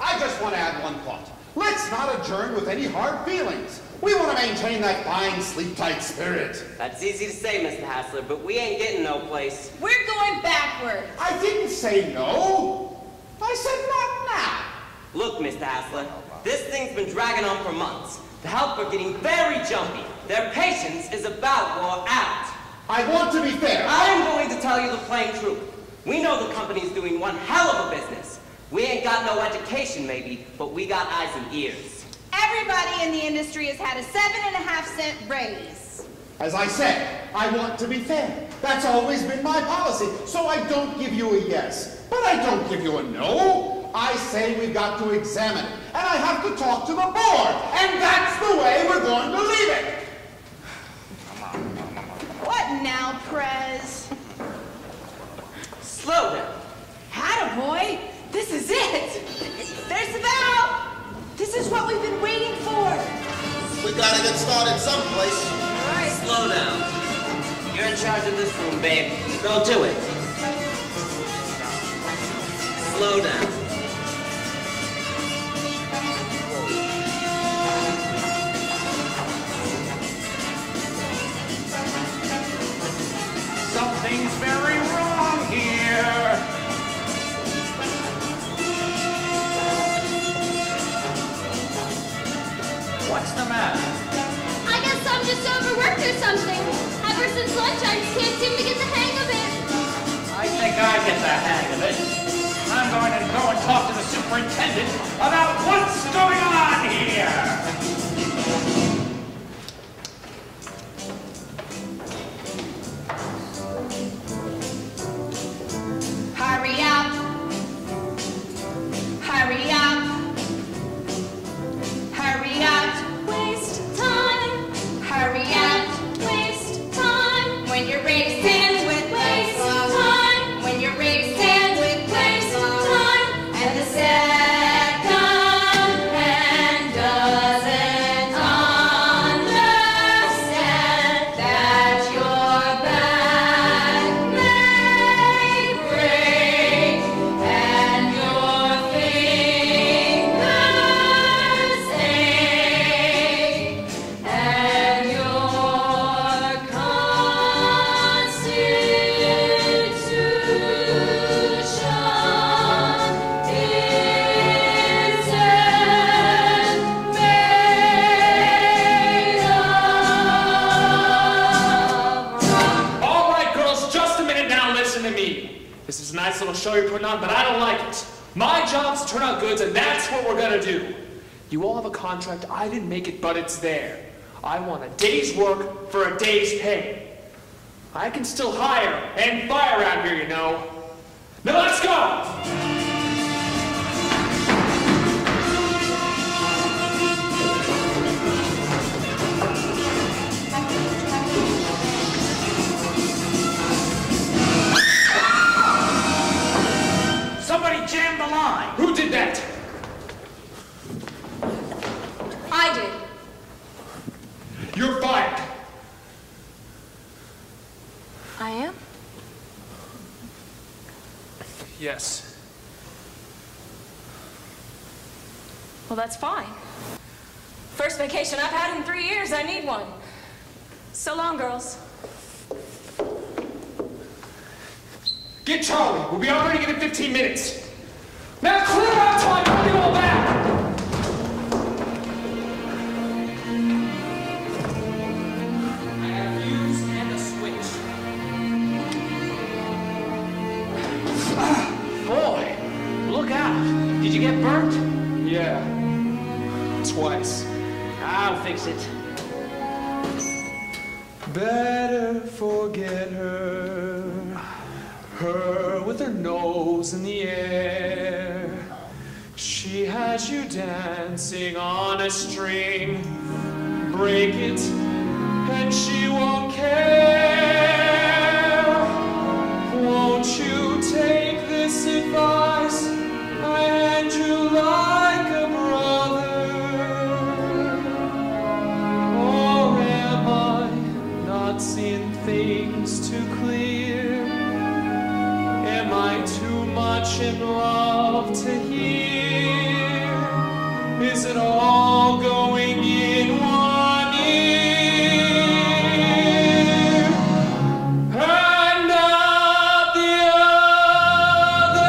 S3: I just want to add one thought. Let's not adjourn with any hard feelings. We want to maintain that fine, sleep-tight spirit.
S2: That's easy to say, Mr. Hassler, but we ain't getting no place.
S15: We're going backward.
S3: I didn't say no. I said not now.
S2: Look, Mr. Hassler, this thing's been dragging on for months. The help are getting very jumpy. Their patience is about wore out.
S3: I want to be fair.
S2: I'm going to tell you the plain truth. We know the company's doing one hell of a business. We ain't got no education, maybe, but we got eyes and ears.
S15: Everybody in the industry has had a 7.5-cent raise.
S3: As I said, I want to be fair. That's always been my policy, so I don't give you a yes. But I don't give you a no. I say we've got to examine it, and I have to talk to the board, and that's the way we're going to leave it.
S15: What now, Prez?
S2: Slow down.
S15: Attaboy! This is it! There's the bell! This is what we've been waiting for!
S7: We gotta get started someplace.
S2: All right, slow down. You're in charge of this room, babe. Go to it. Slow down.
S14: Something's very wrong here. What's the matter?
S4: I guess I'm just overworked or something. Ever since lunch, I just can't seem to get the hang of it.
S14: I think I get the hang of it. I'm going to go and talk to the superintendent about what's going on here.
S15: Hurry up! Hurry up! Hurry up!
S4: Waste time.
S15: Hurry up!
S4: Waste time.
S15: When you're racing with
S4: Waste
S15: the
S4: time.
S15: when you're racing with
S4: Waste time.
S15: and the second hand doesn't understand that your back may break and your fingers ache and your constitution isn't made of rock.
S6: All right, girls, just a minute now. Listen to me. This is a nice little show you're putting on, but I don't like it. My job's to turn out goods, and that's what we're gonna do. You all have a contract. I didn't make it, but it's there. I want a day's work for a day's pay. I can still hire and fire around here, you know. go!
S1: Somebody jammed the line.
S6: Who did that?
S4: I did.
S6: You're fired.
S4: I am?
S6: Yes.
S11: Well, that's fine. First vacation I've had in 3 years. I need one. So long, girls.
S6: Get Charlie. We'll be operating in 15 minutes. Now clear out till I bring it all back. I have a fuse and a switch.
S10: Boy, look out. Did you get burnt?
S6: Yeah. Twice.
S10: I'll fix it.
S6: Better forget her. Her with her nose in the air. She has you dancing on a string. Break it, and she won't care. Won't you take this advice? I hand you like a brother. Or am I not seeing things too clear? Am I too much in love to hear? Is it all going in one ear and out the other?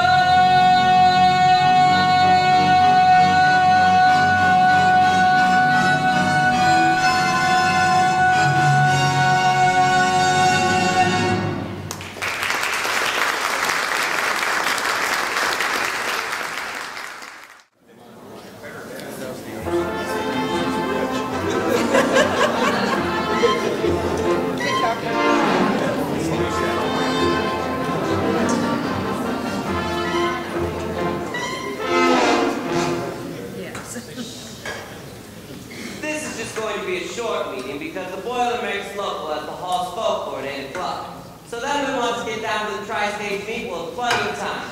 S2: This is just going to be a short meeting because the Boilermakers local at the hall spoke for at 8 o'clock. So then we want to get down to the tri-state meet. We'll have plenty of time.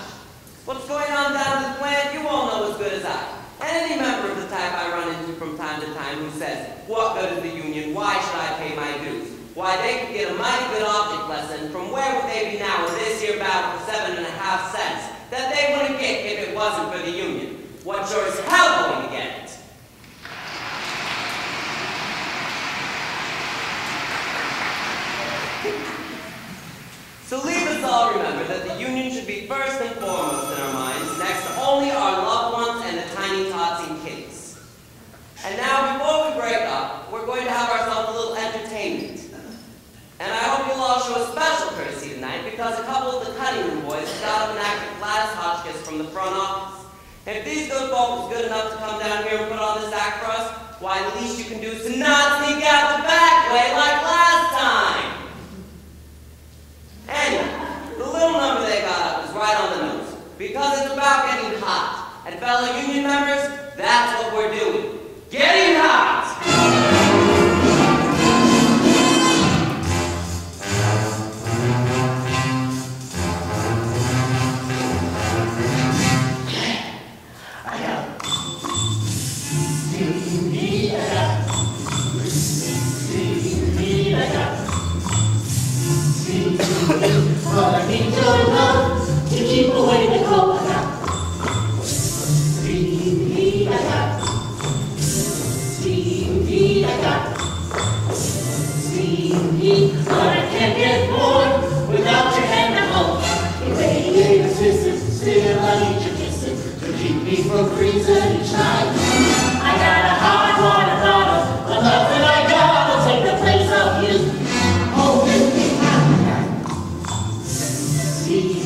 S2: What's going on down at the plant, you all know as good as I. And any member of the type I run into from time to time who says, what good is the union? Why should I pay my dues? Why, they could get a mighty good object lesson from where would they be now with this here battle for 7.5 cents that they wouldn't get if it wasn't for the union. What sure as hell going to get it? So leave us all remember that the union should be first and foremost in our minds, next to only our loved ones and the tiny tots and kitties. And now, before we break up, we're going to have ourselves a little entertainment. And I hope you'll all show a special courtesy tonight because a couple of the cutting room boys got up and acted Gladys Hotchkiss from the front office. If these good folk was good enough to come down here and put on this act for us, why, the least you can do is to not sneak out the back way like last time. Anyway, the little number they got up is right on the nose, because it's about getting hot. And fellow union members, that's what we're doing. Getting hot!
S13: But I need your love to keep away the cold. Steam heat I got. Steam heat I got. Steam heat, but I can't get bored without your hand at home. The radiator's hissing, still I need your kisses to keep me from freezing each night. I got a hot water bottle, but nothing I got will take the place of you. Holding me high. See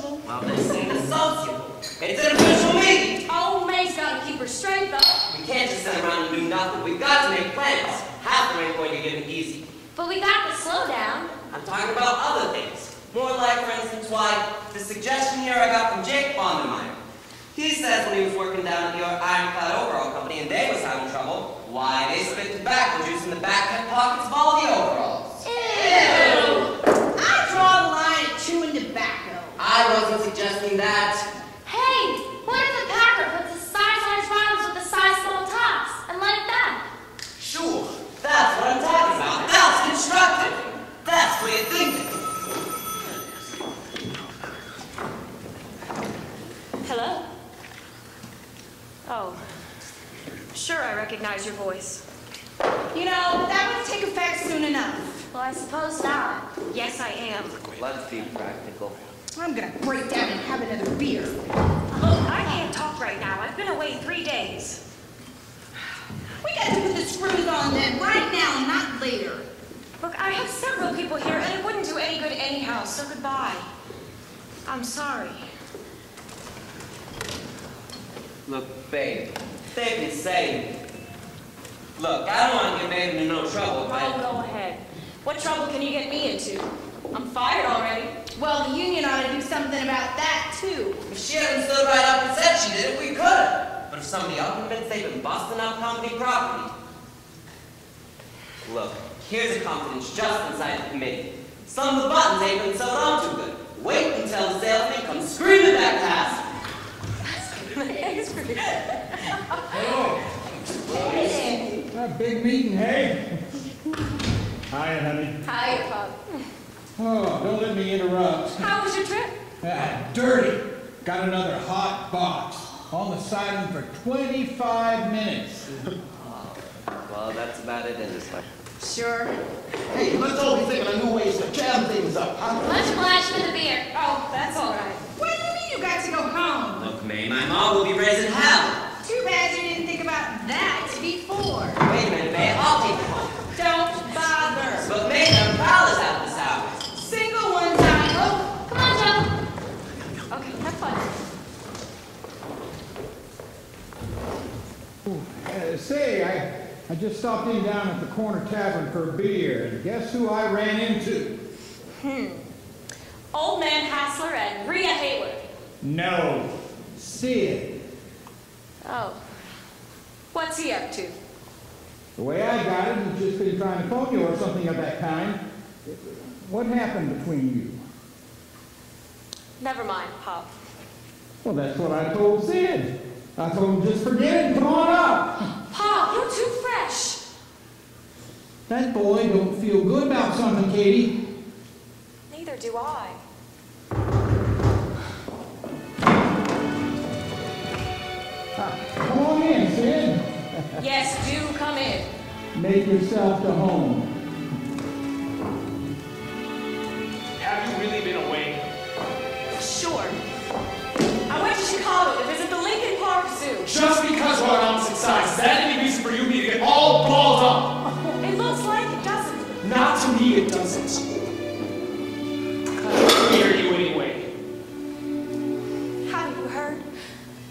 S5: social.
S2: Well, this ain't a social. It's an official meeting.
S11: Oh, May's gotta keep her straight, though.
S2: We can't just sit around and do nothing. We've got to make plans. Half them ain't going to get it easy.
S11: But we got to slow down.
S2: I'm talking about other things. More like, for instance, why, the suggestion here I got from Jake Bondemeyer. He says when he was working down at the Ironclad Overall Company and they was having trouble, why, they spit tobacco juice in the back pockets of all the overalls.
S15: Ew! I draw the line at chewing tobacco.
S2: I wasn't suggesting that.
S11: Hey, what if the packer puts the size large bottoms with the size small tops? And like that?
S2: Sure, that's what I'm talking about. That's constructive. That's clear thinking.
S11: Hello? Oh. Sure, I recognize your voice.
S15: You know, that wouldn't take effect soon enough.
S11: Well, I suppose not. Yes, I am.
S2: Let's be practical.
S15: I'm gonna break down and have another beer.
S11: Look, I can't talk right now. I've been away 3 days.
S15: We got to put the screws on then, right now, not later.
S11: Look, I have several people here, and it wouldn't do any good anyhow, so goodbye. I'm sorry.
S2: Look, babe, they've been saying. Look, I don't want to get Babe into no trouble, but...
S11: Oh, go ahead. What trouble can you get me into? I'm fired already.
S15: Well, the union ought to do something about that, too.
S2: If she hadn't stood right up and said she did it, we could've. But if somebody else convinced they've been busting up company property... Look, here's a confidence just inside the committee. Some of the buttons ain't been sewed on too good. Wait until the salesman comes screaming back to us.
S16: Hello. A big meeting, hey? Hiya, honey.
S11: Hi, Pop.
S16: Oh, don't let me interrupt.
S11: How was your trip?
S16: Dirty. Got another hot box. On the siren for 25 minutes.
S2: Well, that's about it in this life.
S15: Sure.
S7: Hey, let's all be thinking of new ways to jam things up, huh?
S11: Much obliged for the beer.
S15: Oh, that's all right. What do you mean you got to go home?
S2: Look, May, my mom will be raising hell.
S15: Too bad you didn't think about that before.
S2: Wait a minute, May, I'll take it home.
S15: Don't bother.
S2: But May, there are palace out this hour.
S15: Single ones, I hope.
S11: Come on, Joe. Okay, have fun.
S16: Say, I just stopped in down at the corner tavern for a beer, and guess who I ran into?
S11: Old Man Hassler and Rhea Hayward.
S16: No, Sid.
S11: Oh. What's he up to?
S16: The way I got it, he's just been trying to phone you or something of that kind. What happened between you?
S11: Never mind, Pop.
S16: Well, that's what I told Sid. I told him just forget it and come on up.
S11: Pop, you're too fresh.
S16: That boy don't feel good about something, Katie.
S11: Neither do I.
S16: Come on in, Sid.
S11: Yes, do come in.
S16: Make yourself to home.
S6: Have you really been away?
S11: Sure. I went to Chicago to visit the Lincoln Park Zoo.
S6: Just because we're on opposite sides, is that any reason for you to get all balled up?
S11: It looks like it doesn't.
S6: Not to me, it doesn't. I hear you anyway.
S11: Haven't you heard?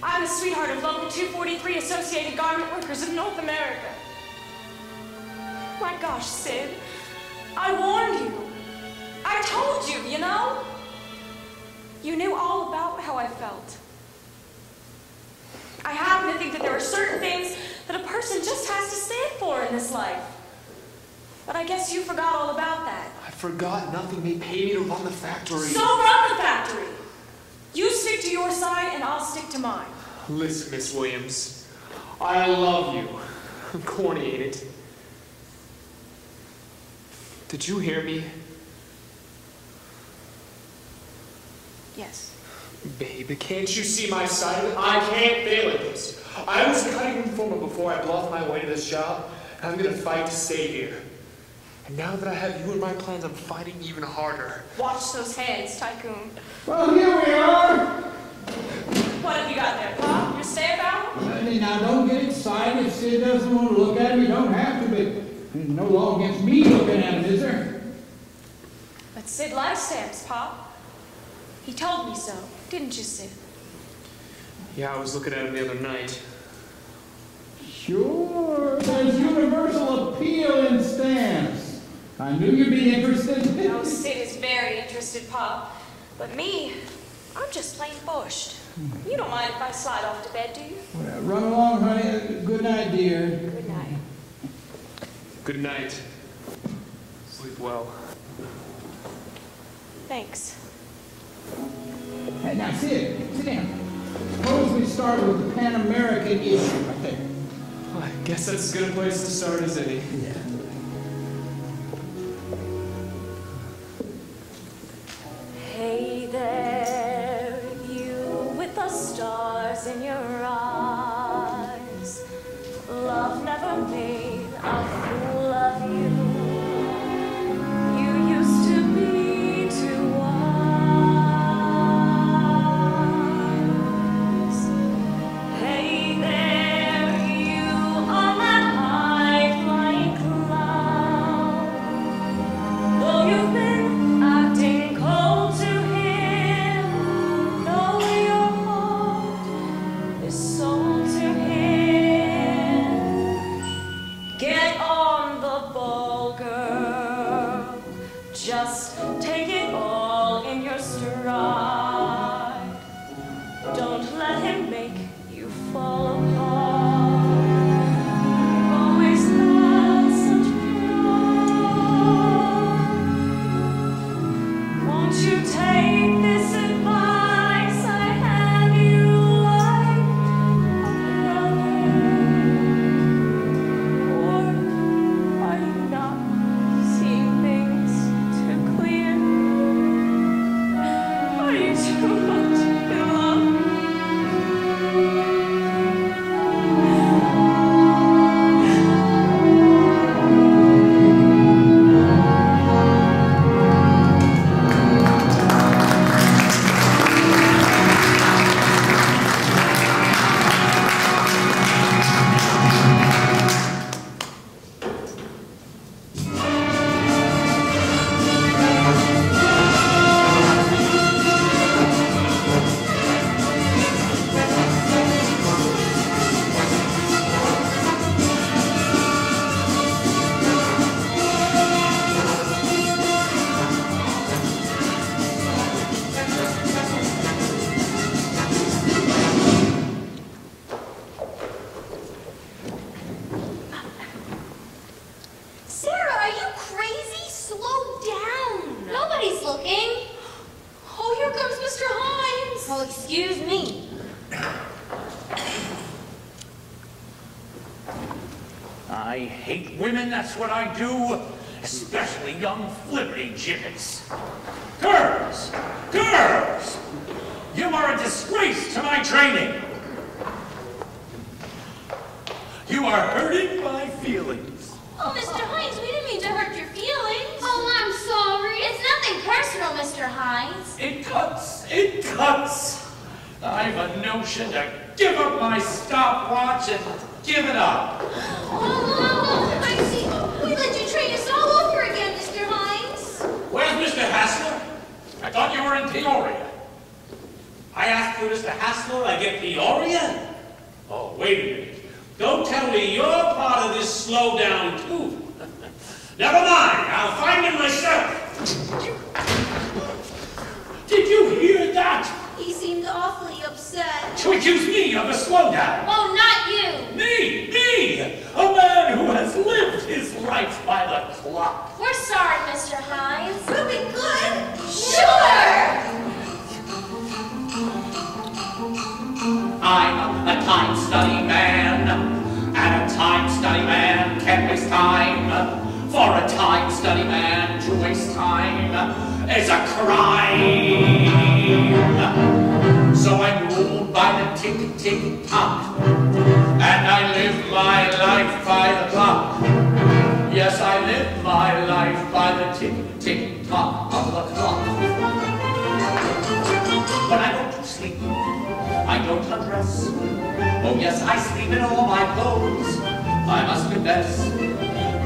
S11: I'm the sweetheart of Local 243 Associated Garment Workers of North America. My gosh, Sid. I warned you. I told you, you know? You knew all about how I felt. I happen to think that there are certain things that a person just has to stand for in this life. But I guess you forgot all about that.
S6: I forgot nothing. They pay me to run the factory.
S11: So run the factory. You stick to your side and I'll stick to mine.
S6: Listen, Miss Williams. I love you. I'm corny, ain't it? Did you hear me?
S11: Yes.
S6: Baby, can't you see my side of it? I can't fail at this. I was cutting informer before I bluffed my way to this job, and I'm gonna fight to stay here. And now that I have you in my plans, I'm fighting even harder.
S11: Watch those hands, Tycoon.
S16: Well, here we are.
S11: What have you got there, Pop? Your stay about?
S16: Honey, now don't get excited. If Sid doesn't want to look at him, you don't have to, but there's no law against me looking at him, is there?
S11: But Sid likes stamps, Pop. He told me so, didn't you, Sid?
S6: Yeah, I was looking at him the other night.
S16: Sure, there's universal appeal in stamps. I knew you'd be interested.
S11: Oh, Sid is very interested, Pop. But me, I'm just plain bushed. You don't mind if I slide off to bed, do you?
S16: Well, run along, honey. Good night, dear.
S11: Good night.
S6: Good night. Sleep well.
S11: Thanks.
S16: Hey, now, sit down. Suppose we start with the Pan American issue right there.
S6: Well, I guess that's as good a place to start as any.
S16: Yeah.
S11: Hey there, you with the stars in your eyes. Love never made a fool of you. You used to be too wise. Hey there, you on that high flying cloud. Though you've been acting cold to him, know your heart is sold to him. Get on the ball, girl. Just take it all in your stride. Don't let him make you fall apart. Always had such pride. Won't you take this advice I hand you like a brother? Or are you not seeing things too clear? Are you too much in love?
S4: Sarah, are you crazy? Slow down. Nobody's looking. Oh, here comes Mr. Hines. Oh, excuse me.
S1: I hate women, that's what I do. Especially young flibberty gibbets. Girls! Girls! You are a disgrace to my training. You are hurting my feelings.
S4: Oh, Mr. Hines, we didn't mean to hurt your feelings. Oh, I'm sorry. It's nothing personal, Mr. Hines.
S1: It cuts. It cuts. I've a notion to give up my stopwatch and give it up.
S4: Oh, I see. We let you train us all over again, Mr. Hines.
S1: Where's Mr. Hassler? I thought you were in Peoria. I asked for Mr. Hassler, I get Peoria? Oh, wait a minute. Don't tell me you're part of this slowdown, too. Never mind, I'll find him myself. Did you hear that?
S4: He seemed awfully upset.
S1: To accuse me of a slowdown.
S4: Oh, not you.
S1: Me! A man who has lived his life by the clock.
S4: We're sorry, Mr. Hines. We'll be good.
S1: Sure! I'm a time study man, and a time study man can't waste time. For a time study man to waste time is a crime. So I'm ruled by the tick-tick-tock, and I live my life by the clock. Yes, I live my life by the tick-tick-tock of the clock. But I don't sleep, I don't undress. Oh yes, I sleep in all my clothes, I must confess.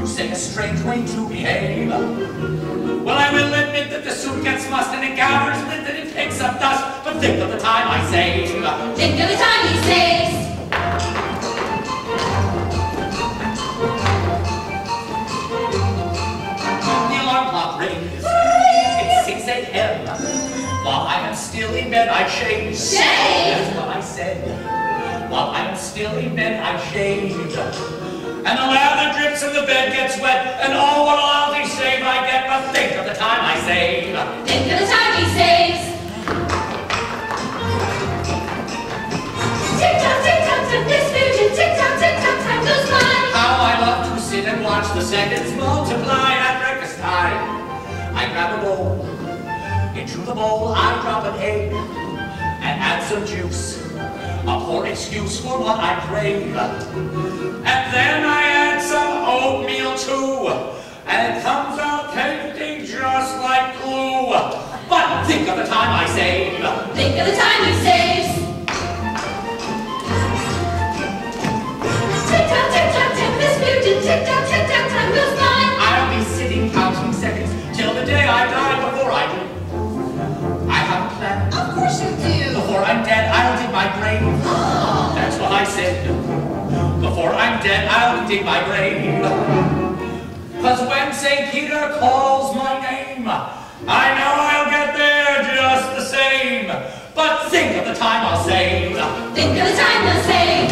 S1: You say a strange way to behave. Well, I will admit that the suit gets mussed and it gathers lint and it picks up dust, but think of the time I save.
S4: Think of the time he saves.
S1: The alarm clock rings. It's 6 a.m. While I am still in bed, I shave.
S4: Shave?
S1: That's what I said. While I am still in bed, I shave. And the lather drips and the bed gets wet, and oh, what a lousy shave I get, but think of the time I save.
S4: Think of the time he saves. Tick-tock, tick-tock, Vespucci, tick-tock, time goes by.
S1: How I love to sit and watch the seconds multiply at breakfast time. I grab a bowl. Into the bowl I drop an egg and add some juice. A poor excuse for what I crave. And then I add some oatmeal too. And it comes out tasting just like glue. But think of the time I save.
S4: Think of the time he saves. Tick-tock, Vespucci, tick-tock, time goes by.
S1: I'll be sitting counting seconds till the day I die. Before I do, I have a plan.
S4: Of course you do.
S1: Before I'm dead, I'll dig my grave. That's what I said. Before I'm dead, I'll dig my grave. 'Cause when St. Peter calls my name, I know I'll get there just the same. But think of the time I'll save.
S4: Think of the time he'll save.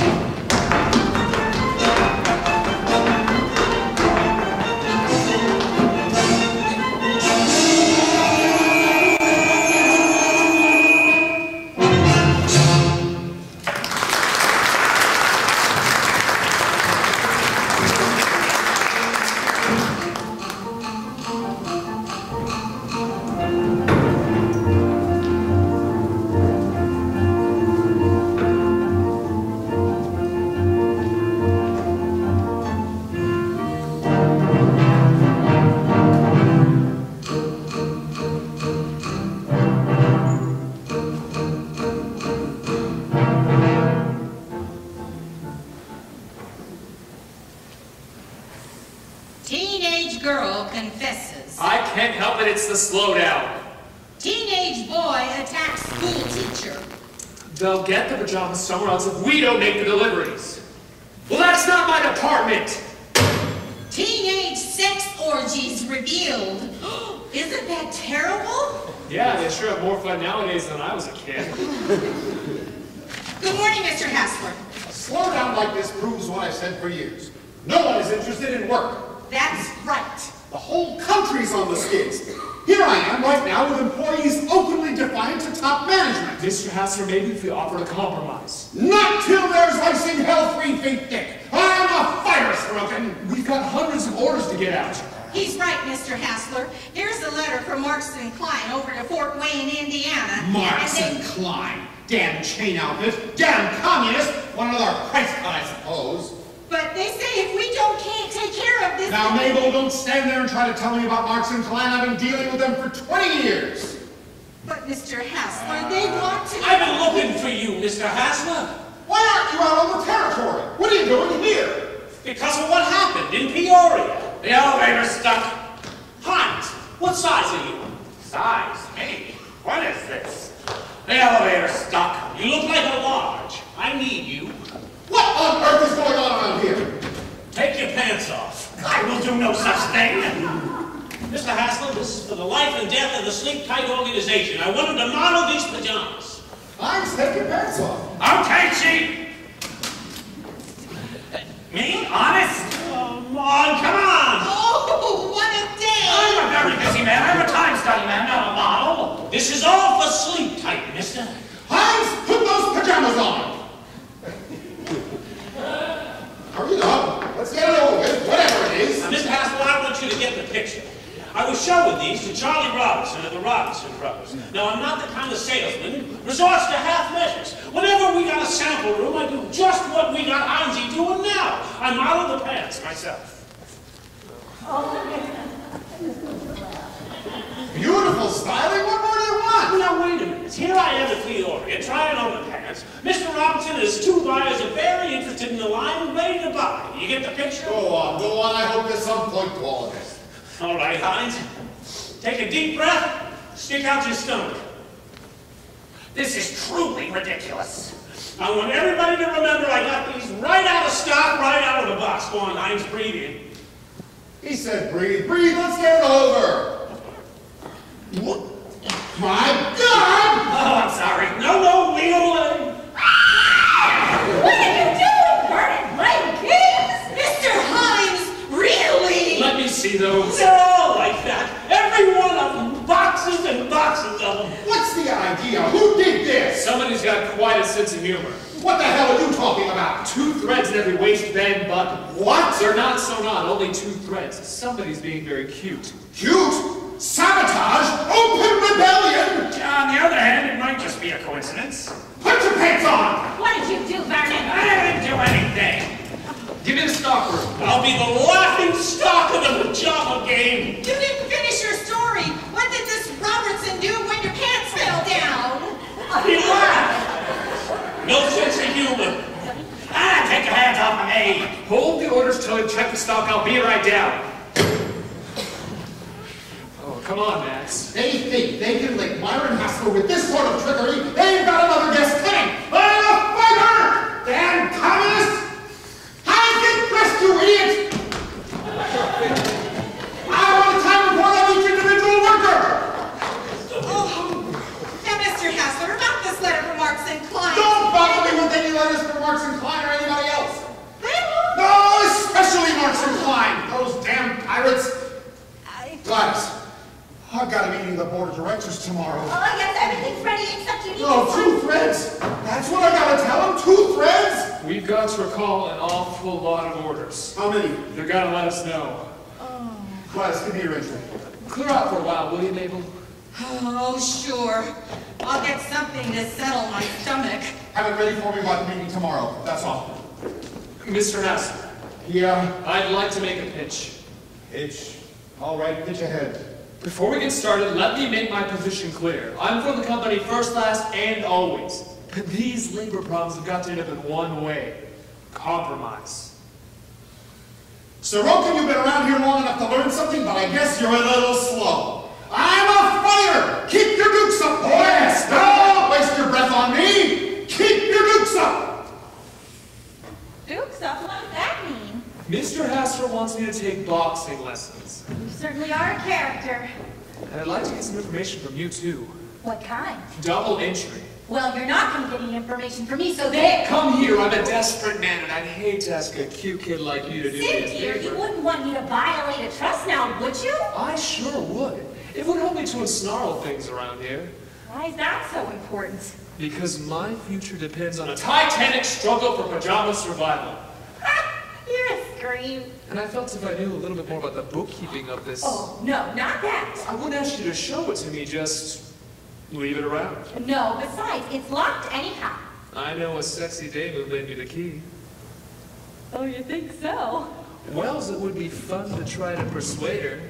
S5: Teenage girl confesses.
S6: I can't help it, it's the slowdown.
S5: Teenage boy attacks school teacher.
S6: They'll get the pajamas somewhere else if we don't make the deliveries. Well, that's not my department.
S5: Teenage sex orgies revealed. Isn't that terrible?
S6: Yeah, they sure have more fun nowadays than I was a kid.
S5: Good morning, Mr. Hassler.
S3: A slowdown like this proves what I've said for years. No one is interested in work.
S5: That's right.
S3: The whole country's on the skids. Here I am right now with employees openly defiant to top management.
S6: Mr. Hassler, maybe if we offered a compromise.
S3: Not till there's icing hell 3 feet thick. I'm a fire stroking.
S6: We've got hundreds of orders to get out.
S5: He's right, Mr. Hassler. Here's a letter from Marks and Klein over to Fort Wayne, Indiana.
S3: Marks and Klein. Damn chain outfit. Damn communist. Want another price cut, I suppose.
S5: But they say if we can't take care of this...
S3: Now, Mabel, don't stand there and try to tell me about Marks and Klein. I've been dealing with them for 20 years.
S5: But, Mr. Hassler, they want to...
S14: I've been looking for you, Mr. Hassler.
S3: Why aren't you out on the territory? What are you doing here?
S14: Because of what happened in Peoria.
S1: The elevator's stuck.
S14: Hines, what size are you?
S1: Size? Me? What is this? The elevator's stuck.
S14: You look like a large. I need you.
S3: What on earth is going on around here?
S14: Take your pants off.
S1: I will do no such thing.
S14: Mr. Hassler, this is for the life and death of the Sleep Tight organization. I want him to model these pajamas.
S3: I'm taking your pants off.
S1: Okay, Chief. Me? Honest?
S14: Come on!
S5: Oh, what a day!
S1: I'm a very busy man. I'm a time study man, not a model.
S14: This is all for Sleep Tight, mister.
S3: Hines, put those pajamas on. Hurry up. Let's get it over with, whatever it is.
S14: Now, Mr. Hassler, I want you to get the picture. I was showing these to Charlie Robinson of the Robinson Brothers. Now, I'm not the kind of salesman who resorts to half measures. Whenever we got a sample room, I do just what we got Hinesy doing now. I model the pants myself.
S3: Beautiful styling. What more do you want?
S14: Now, wait a minute. Here I am at Peoria trying on the pants. Mr. Robinson and his 2 buyers are very interested in the line and ready to buy. You get the picture?
S3: Go on, go on. I hope there's some point to all of this.
S14: All right, Hines. Take a deep breath. Stick out your stomach. This is truly ridiculous. I want everybody to remember I got these right out of stock, right out of the box. Go on, Heinz, breathe in.
S3: He said breathe. Breathe, let's get it over. What? My God!
S14: Oh, I'm sorry. No, leave it alone.
S5: What are you doing, Vernon? Playing games? Mr. Hines, really?
S6: Let me see those.
S14: They're all like that. Every one of them. Boxes and boxes of them.
S3: What's the idea? Who did this?
S6: Somebody's got quite a sense of humor.
S3: What the hell are you talking about?
S6: 2 threads in every waistband button.
S3: What?
S6: They're not sewn on, only 2 threads. Somebody's being very cute.
S3: Cute? Sabotage? Open rebellion?
S14: On the other hand, it might just be a coincidence.
S3: Put your pants on!
S5: What did you do, Vernon?
S14: I didn't do anything.
S6: Give me the stock room.
S14: I'll be the laughing stock of the pajama game.
S5: You didn't finish your story. What did this Robertson do when your pants fell down?
S14: He laughed. No sense of humor. Take your hands off of me.
S6: Hold the orders till I check the stock. I'll be right down. Oh, come on, Max.
S3: They think they can lick Myron Haskell with this sort of trickery. They've got another guest coming. I'm a fighter! Damn communists! How's get dressed, you idiot! I want a time report of each individual worker!
S5: Now, Mr. Hassler, about this letter from Marks and Klein.
S3: Don't bother me with any letters from Marks and Klein or anybody else. No, especially Marks and Klein. Those damn pirates. Gladys, I've got a meeting of the board of directors tomorrow.
S15: Oh, yes, everything's ready except you need
S3: No,
S15: to
S3: 2 threads. That's what I gotta tell them. 2 threads.
S6: We've got to recall an awful lot of orders.
S3: How many?
S6: They're gonna let us know.
S3: Gladys, give me your entry.
S6: Clear out for a while, will you, Mabel?
S5: Oh, sure. I'll get something to settle my stomach.
S3: Have it ready for me by the meeting tomorrow. That's all.
S6: Mr. Hassler.
S3: Yeah?
S6: I'd like to make a pitch.
S3: Pitch. All right, pitch ahead.
S6: Before we get started, let me make my position clear. I'm for the company first, last, and always. But these labor problems have got to end up in one way. Compromise.
S3: Sorokin, you've been around here long enough to learn something, but I guess you're a little slow. I'm a fighter! Keep your dukes up, boys! Don't waste your breath on me! Keep your dukes up!
S15: Dukes up? What does that mean?
S6: Mr. Hassler wants me to take boxing lessons.
S15: You certainly are a character.
S6: And I'd like to get some information from you, too.
S15: What kind?
S6: Double entry.
S15: Well, you're not going to get any information from me, so there.
S6: Come here, I'm a desperate man, and I'd hate to ask a cute kid like you to do me a
S15: Sid, dear,
S6: favor.
S15: you wouldn't want me to violate a trust now, would you?
S6: I sure would. It would help me to unsnarl things around here.
S15: Why is that so important?
S6: Because my future depends on a titanic struggle for pajama survival.
S15: You're a scream.
S6: And I felt if I knew a little bit more about the bookkeeping of this...
S15: Oh, no, not that.
S6: I wouldn't ask you to show it to me, just leave it around.
S15: No, besides, it's locked anyhow.
S6: I know a sexy dame who lend you the key.
S15: Oh, you think so?
S6: Wells, it would be fun to try to persuade her.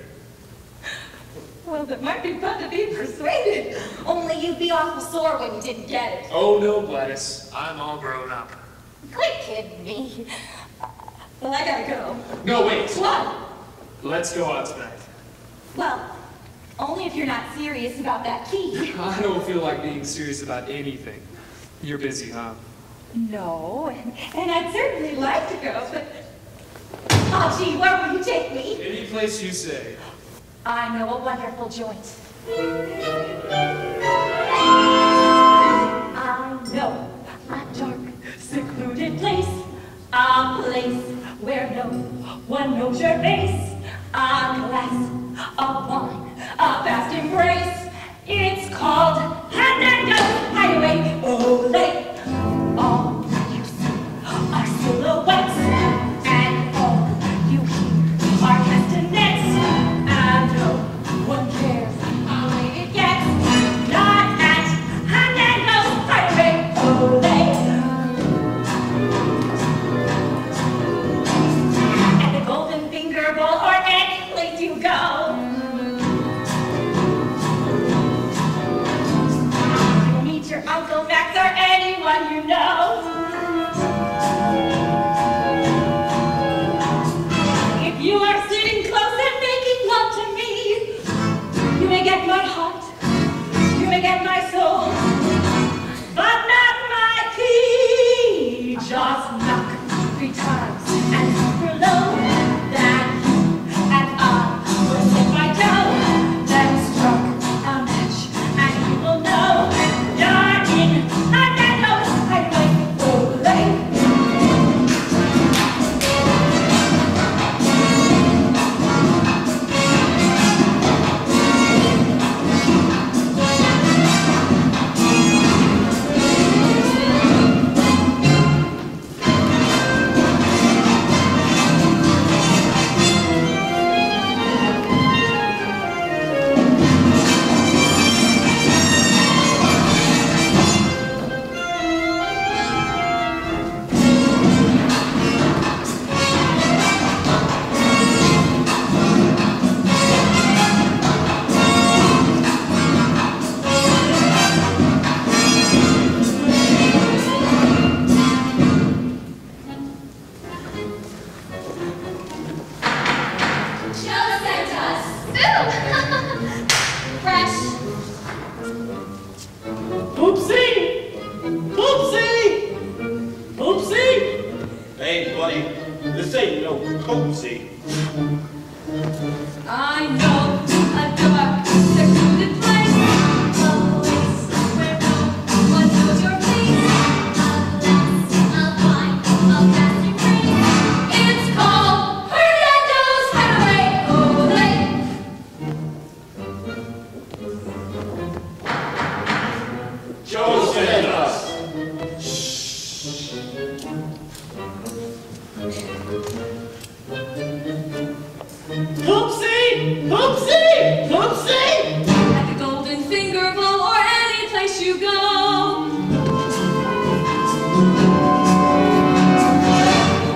S15: Well, it might be fun to be persuaded. Only you'd be awful sore when you didn't get it.
S6: Oh no, Gladys. I'm all grown up.
S15: Quit kidding me. Well, I gotta go.
S6: No, wait.
S15: What?
S6: Let's go out tonight.
S15: Well, only if you're not serious about that key.
S6: I don't feel like being serious about anything. You're busy, huh?
S15: No, and I'd certainly like to go, but... Oh, gee, where will you take me?
S6: Any place you say.
S15: I know a wonderful joint. I know a dark, secluded place. A place where no one knows your face. A glass of wine, a fast embrace. It's called Hernando's Hideaway. Olay. All you see are silhouettes, and all you hear are castanets. And no one cares how late it gets. Not at Hernando's Hideaway. Olay. At the Golden Finger Bowl or any place you go. Your Uncle Max or anyone you know. If you are sitting close and making love to me, you may get my heart, you may get my soul,
S17: Hey, buddy, this ain't no cozy.
S15: I know a dark, secluded place, a place where no one knows your face, unless a fine, a passing train. It's called Hernando's Hideaway.
S17: Joe sent us.
S13: Poopsie! Poopsie! Poopsie!
S15: At the Golden Finger Bowl or any place you go.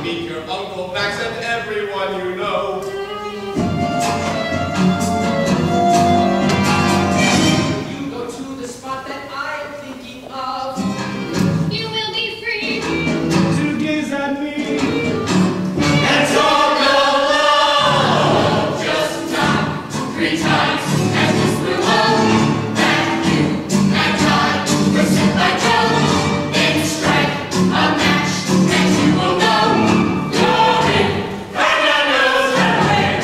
S17: Meet your Uncle Max and everyone you know. You go to the spot that I'm thinking of.
S15: You will be free
S17: To gaze at me and talk alone. Just knock 3 times and this will hold that you and I will sit by Joe. Then strike a match and you will know you're in Fernando's Hideaway.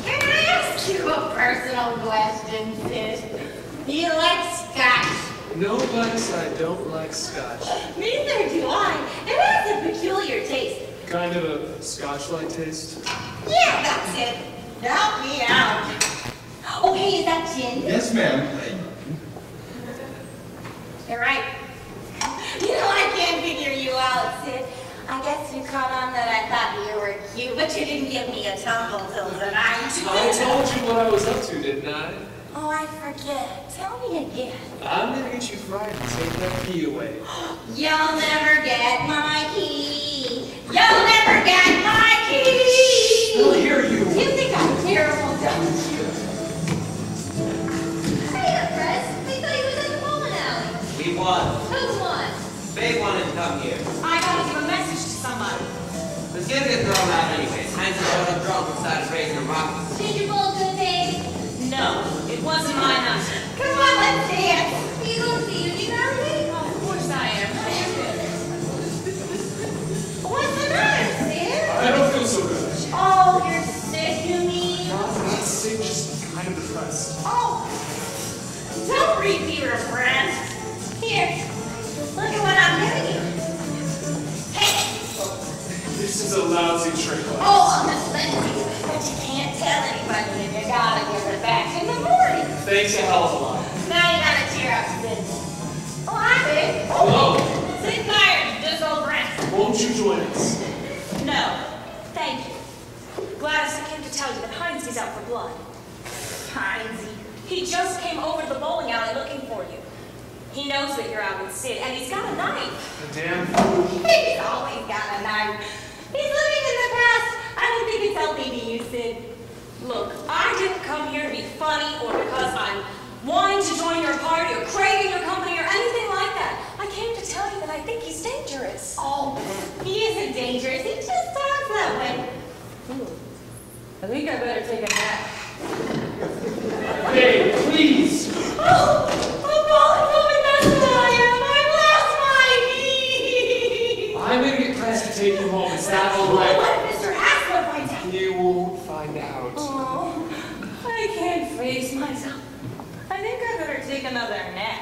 S18: Can I ask you a personal question, sis? Do you like scotch?
S6: No, Gladys, I don't like scotch.
S18: Neither do I. It has a peculiar taste.
S6: Kind of a scotch-like taste.
S18: Yeah, that's it. Help me out. Oh, hey, is that gin?
S17: Yes, ma'am.
S18: You're right. You know, I can't figure you out, Sid. I guess you caught on that I thought you were cute, but you didn't give me a tumble till tonight.
S6: I told you what I was up to, didn't I?
S18: Oh, I forget. Tell me again.
S6: I'm gonna get you fried and take that key away.
S18: You'll never get my key. You'll never get my key.
S6: I'll hear you.
S18: You think I'm terrible, don't you? Hey, Chris. We thought he was at the bowling alley.
S2: He was.
S18: Who won?
S2: Babe wanted to come here.
S11: I gotta give a message to somebody.
S2: Let's get thrown out anyways. Heinz showed up drunk and started raising a rock.
S18: Did you bowl good, babe?
S11: No, it wasn't my night.
S18: Come on, let's dance. You don't see you. You know me?
S11: Oh, of course I am.
S18: What's the matter, Sid?
S6: I don't feel so good.
S18: Oh, you're sick, you mean?
S6: Not sick, just kind of depressed.
S18: Oh, don't repeat your friend. Here, look at what I'm giving you. Hey.
S6: This is a lousy trick.
S18: Oh, I'm just letting you, but you can't tell anybody, and you gotta give it back in the morning.
S6: Thanks a hell of a lot.
S18: Now you gotta cheer up, Sid. Oh, hi, babe.
S6: Hello.
S18: Sit tired, just old rest.
S6: Won't you join us?
S11: No, thank you. Gladys, I came to tell you that Heinz's out for blood.
S18: Heinz.
S11: He just came over to the bowling alley looking for you. He knows that you're out with Sid, and he's got a knife.
S6: The damn fool.
S18: He's always got a knife. He's living in the past. I don't think it's healthy to you, Sid.
S11: Look, I didn't come here to be funny or because I'm wanting to join your party or craving your company or anything like that. I came to tell you that I think he's dangerous.
S18: Oh, he isn't dangerous. He just talks that way.
S11: I think I better take a nap.
S6: Hey, please.
S18: Oh, bowling that's what I am. I've lost my key.
S6: I'm gonna get Chris to take you home. Is that all right?
S18: What if Mr. Haskell finds out?
S6: You won't find out.
S11: Oh, I can't face myself. I think I better take another nap.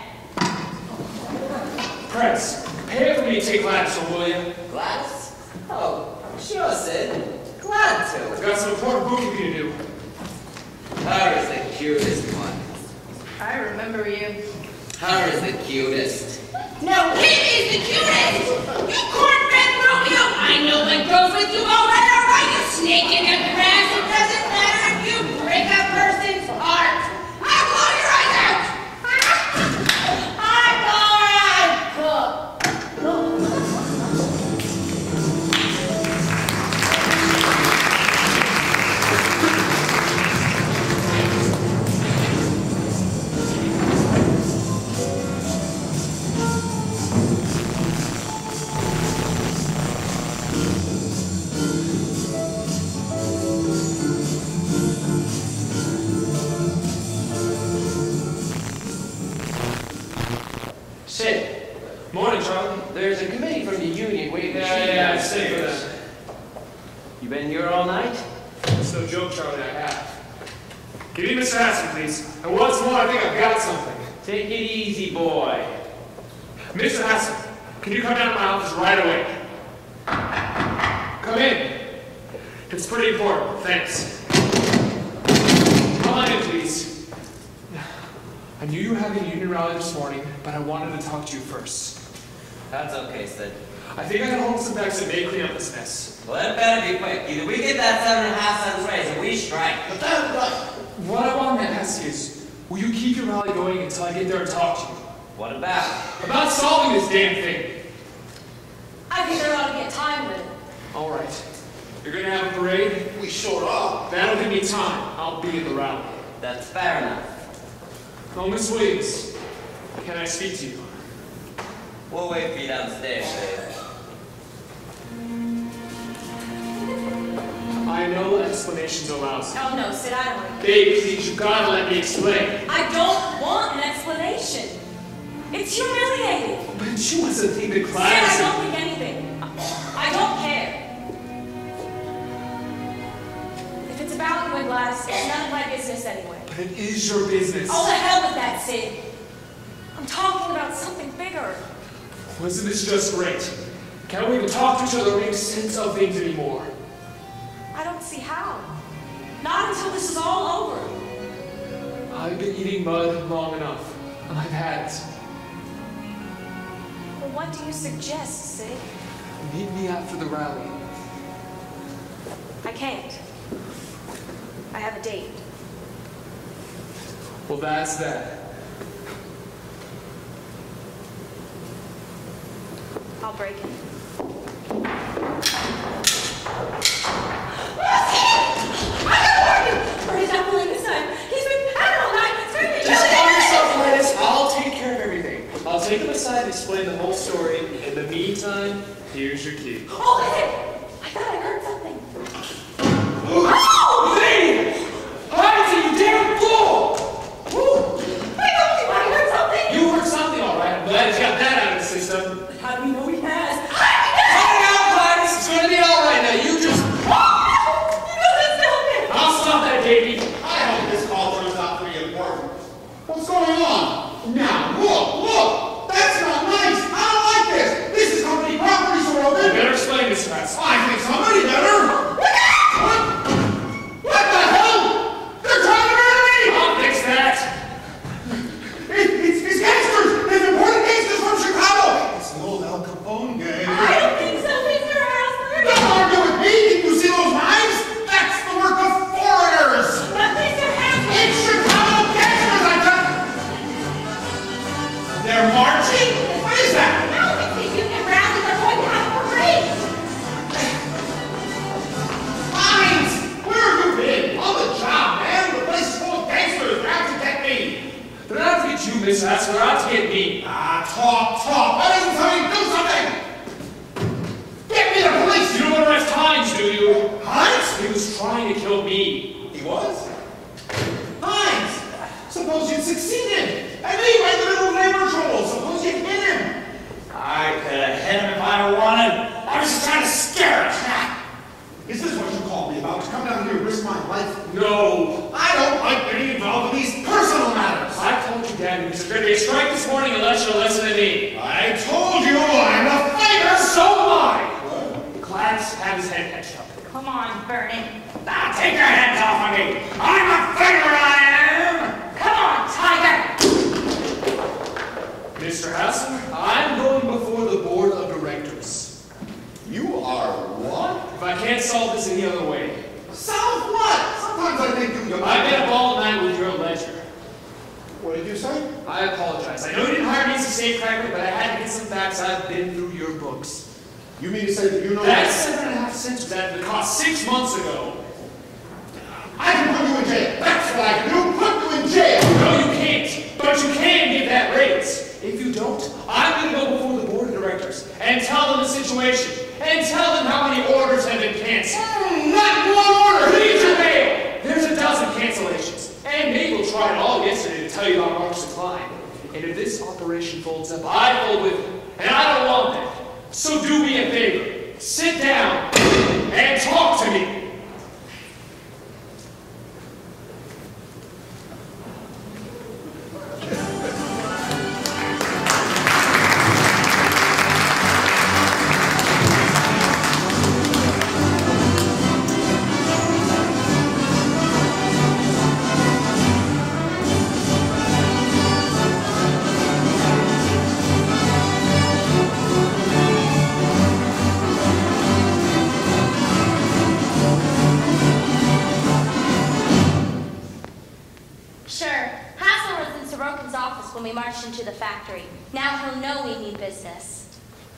S6: Chris, pay for me to take Gladys, will you?
S2: Gladys? Oh, sure, Sid. Glad to.
S6: I've got some important bookkeeping to do.
S2: Her is the cutest one.
S18: I remember you.
S2: Her is the cutest.
S18: No, him is the cutest! You cornbread Romeo! I know what goes with you all right, all right, you snake in the grass. It doesn't matter if you break a person's heart. I'll blow your eyes out! I'm all right!
S6: Union waiting to
S9: Yeah, stay for that.
S6: You been here all night?
S9: It's no joke, Charlie, I have. Give me Mr. Hassan, please. And once more, I think I've got something.
S6: Take it easy, boy.
S9: Mr. Hassan, can you come down to my office right away? Come in. It's pretty important. Thanks. Come on in, please. I knew you were having a union rally this morning, but I wanted to talk to you first.
S2: That's okay, Sid.
S9: I think I can hold some facts that may clean up this mess.
S2: Well, it better be quick. Either we get that 7.5 cents raise or we strike.
S9: What I want to ask is, will you keep your rally going until I get there and talk to you?
S2: What about?
S9: About solving this damn thing.
S11: I think there ought to be a time limit.
S9: All right. You're going to have a parade?
S3: We sure are.
S9: That'll give me time. I'll be in the rally.
S2: That's fair enough.
S9: Oh, Miss Williams, can I speak to you?
S2: We'll wait for you downstairs, babe.
S9: I know explanations are lousy.
S11: Oh no, Sid, I don't want to.
S9: Babe, please, you gotta let me explain.
S11: I don't want an explanation. It's humiliating.
S9: But she wasn't leaving
S11: Sid,
S9: class.
S11: I don't think anything. I don't care. If it's about you and Gladys, it's none of my business anyway.
S9: But it is your business.
S11: Oh, the hell with that, Sid. I'm talking about something bigger.
S9: Wasn't this just great? Can't we even talk to each other or make sense of things anymore?
S11: I don't see how. Not until this is all over.
S9: I've been eating mud long enough, and I've had it.
S11: Well, what do you suggest, Sid?
S9: Meet me after the rally.
S11: I can't. I have a date.
S9: Well, that's that.
S11: I'll break it. He's not pulling this time. He's been out all night. It's really
S9: Just calm yourself, Gladys. I'll take care of everything. I'll take him aside and explain the whole story. In the meantime, here's your key.
S11: Oh, listen! I thought I heard something.
S9: Oh! Lady! Hide, you damn fool! Woo!
S11: I heard something!
S9: You heard something, all right. I'm glad he's got that out of the system.
S11: How do we know he has?
S9: Hang out, Gladys. It's going to be all right now. You just... I'll stop that, baby.
S3: I hope this call turns out to be important. What's going on? Now, look! That's not nice! I don't like this! This is company property, so
S9: You better explain this to us.
S3: I think somebody better! What the hell? They're trying to murder me!
S9: I'll fix that.
S3: It's gangsters! They've imported gangsters from Chicago! It's the old Al Capone gang.
S11: I don't think so, Mr. Hasler.
S3: Don't argue with me! Did you see those knives? That's the work of foreigners!
S11: But Mr. Hasler...
S3: It's Chicago gangsters, I tell you! They're marching? What is that?
S11: No, it's the union rally. They're going to have a parade.
S3: Mines! Where have you been? On the job, man! The place is full of gangsters! They're out to get me!
S9: They're not out to get you, Miss Hassler. They're out to get me.
S3: Talk! That isn't something! Do something! Get me the police!
S9: You don't arrest Hines, do you?
S3: Hines?
S9: He was trying to kill me.
S3: He was? Hines! Suppose you'd succeeded! And me, right in the middle of labor trouble! Suppose you'd hit him!
S1: I could have hit him if I wanted. I was just trying to scare him.
S3: Is this what you called me about? To come down here and risk my life?
S9: No.
S3: I don't like getting involved in these personal matters!
S9: I told you, Dad, there's going to be a strike this morning unless you'll listen to me.
S3: I told you I'm a fighter!
S9: So am I! Gladys had his head etched up.
S11: Come on, Vernon.
S1: Now take your hands off of me. I'm a fighter, I am.
S11: Come on, Tiger.
S9: Mr. Hassler, I'm going before the board of directors.
S3: You are what?
S9: If I can't solve this any other way.
S3: Solve what? Sometimes I think you're...
S9: I've been up all night with your ledger.
S3: What did you say?
S9: I apologize. I know you didn't hire me as a safecracker, but I had to get some facts. I've been through your books.
S3: You mean to say that you know...
S9: That 7.5 cents was at the cost 6 months ago.
S3: I can put you in jail. That's what I can do. Put you in jail.
S9: No, you can't. But you can give that raise. If you don't, I'm going to go before the board of directors and tell them the situation. And tell them how many orders have been canceled.
S3: Not one order.
S9: Read your mail. There's a dozen cancellations. And Mabel tried all yesterday to tell you about Mark's decline. And if this operation folds up, I fold with it. And I don't want that. So do me a favor. Sit down and talk to me.
S4: When we marched into the factory. Now he'll know we mean business.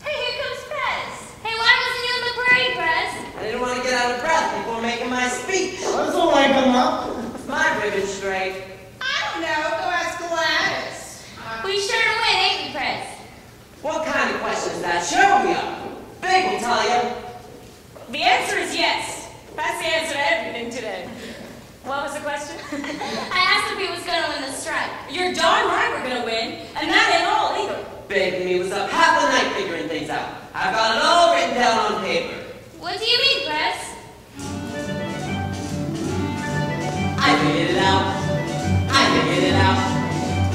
S4: Hey, here comes Prez. Hey, why wasn't you in the parade, Prez?
S2: I didn't want to get out of breath before making my speech.
S7: That's all right, come up.
S2: My ribbon straight.
S18: I don't know. Go ask Gladys.
S4: We sure to win, ain't we, Prez?
S2: What kind of question is that? Sure we are. Big will tell you.
S11: The answer is yes. That's the answer to everything today. What was the question?
S4: I asked if he was going to win the strike.
S11: You're darn right we're going to win, and that ain't all either.
S2: Big and me was up half the night figuring things out. I've got it all written down on paper.
S4: What do you mean, Prez?
S2: I figured it out. I figured it out.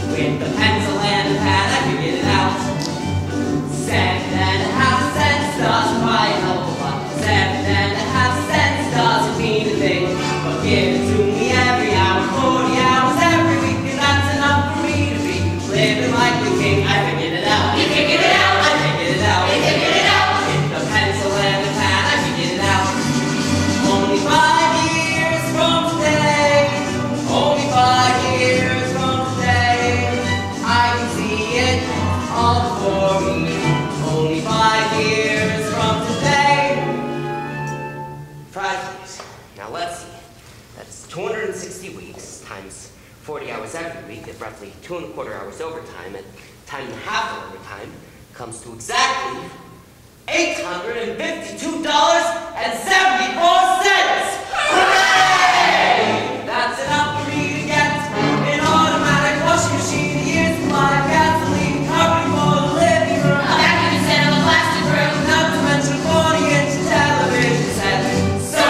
S2: With the pencil and the pad, I figured it out. 7.5 cents doesn't buy a hell of a lot. 7.5 cents doesn't mean a thing. But give it to me every hour, 40 hours every week, and that's enough for me to be living like the king. I figured it out.
S18: You figured it out.
S2: I figured it out.
S18: You figured it out.
S2: With the pencil and the pad, I figured it out. Only 5 years from today. Only 5 years from today. I can see it all before me. Only 5 years from today. 5 years. Now let's see. That's 260 weeks times 40 hours every week at roughly 2 1/4 hours overtime at time and a half of overtime comes to exactly $852.74. Hooray! That's enough for me to get an automatic washing machine, a year's supply of gasoline, carpeting for the living room,
S18: A vacuum set of a plastic room.
S2: not to mention a 40-inch television set. So,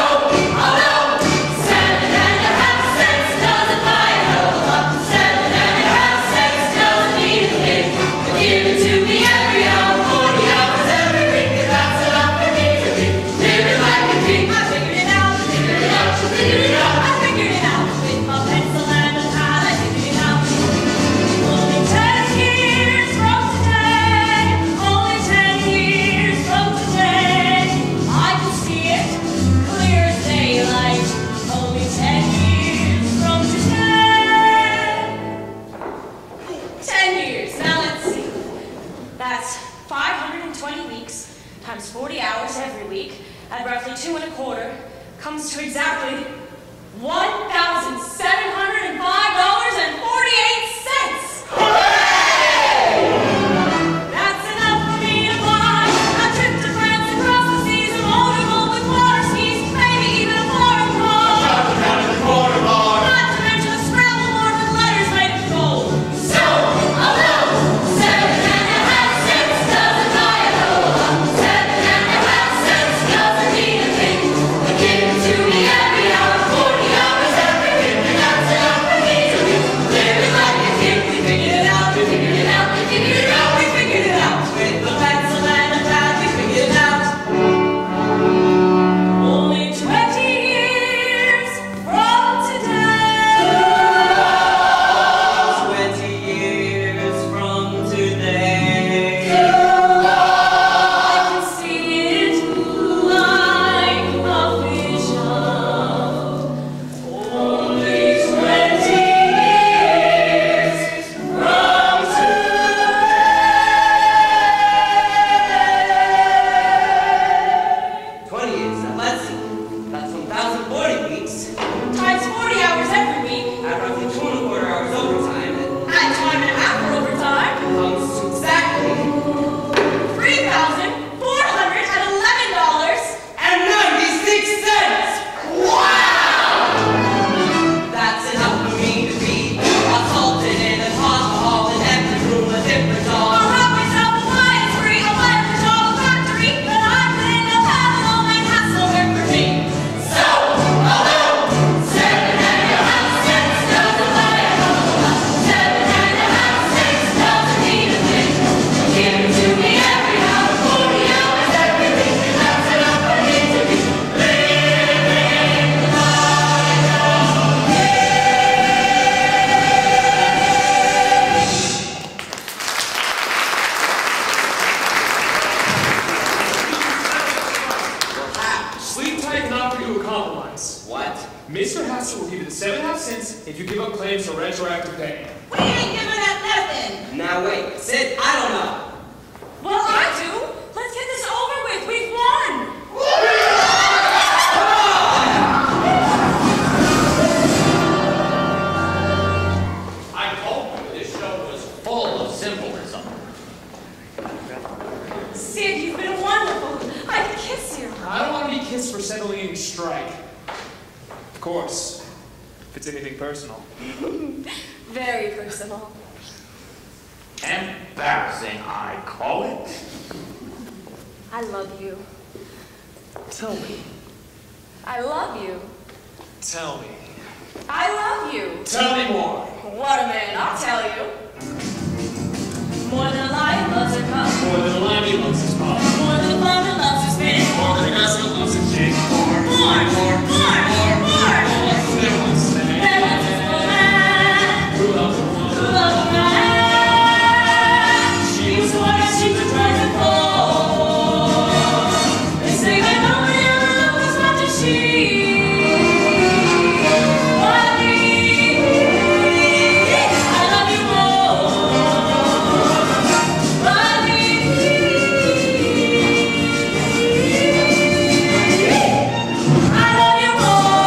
S18: Although 7.5 cents doesn't buy a hell of a lot, 7.5 cents doesn't mean a thing. But give it to me every hour, 40 hours every week, and that's enough for me to be living like a king.
S2: I think
S9: Mr. Hassler will give you the 7.5 cents if you give up claims for retroactive pay.
S18: We ain't giving up nothing.
S2: Now wait, Sid, I don't know.
S11: Well, I do. Let's get this over with. We've won.
S1: I told you this show was full of symbolism.
S11: Sid, you've been wonderful. I could kiss you.
S9: I don't want to be kissed for settling any strike. Of course, if it's anything personal.
S11: Very personal.
S1: Embarrassing, I call it.
S11: I love you.
S9: Tell me.
S11: I love you.
S9: Tell me.
S11: I love you.
S9: Tell me more.
S11: What a man, I'll tell you. More than a lion loves a cup.
S9: More than a lion loves his pop.
S11: More than a farmer loves his fish.
S9: More than a hustler loves his chick.
S11: More.
S9: There was a man.
S11: There was a woman
S9: Who loves a woman.
S11: who loved a man. She was what I seemed to try to call. They say that nobody ever loved as much as she. But me, I love you more. But me, I love you more.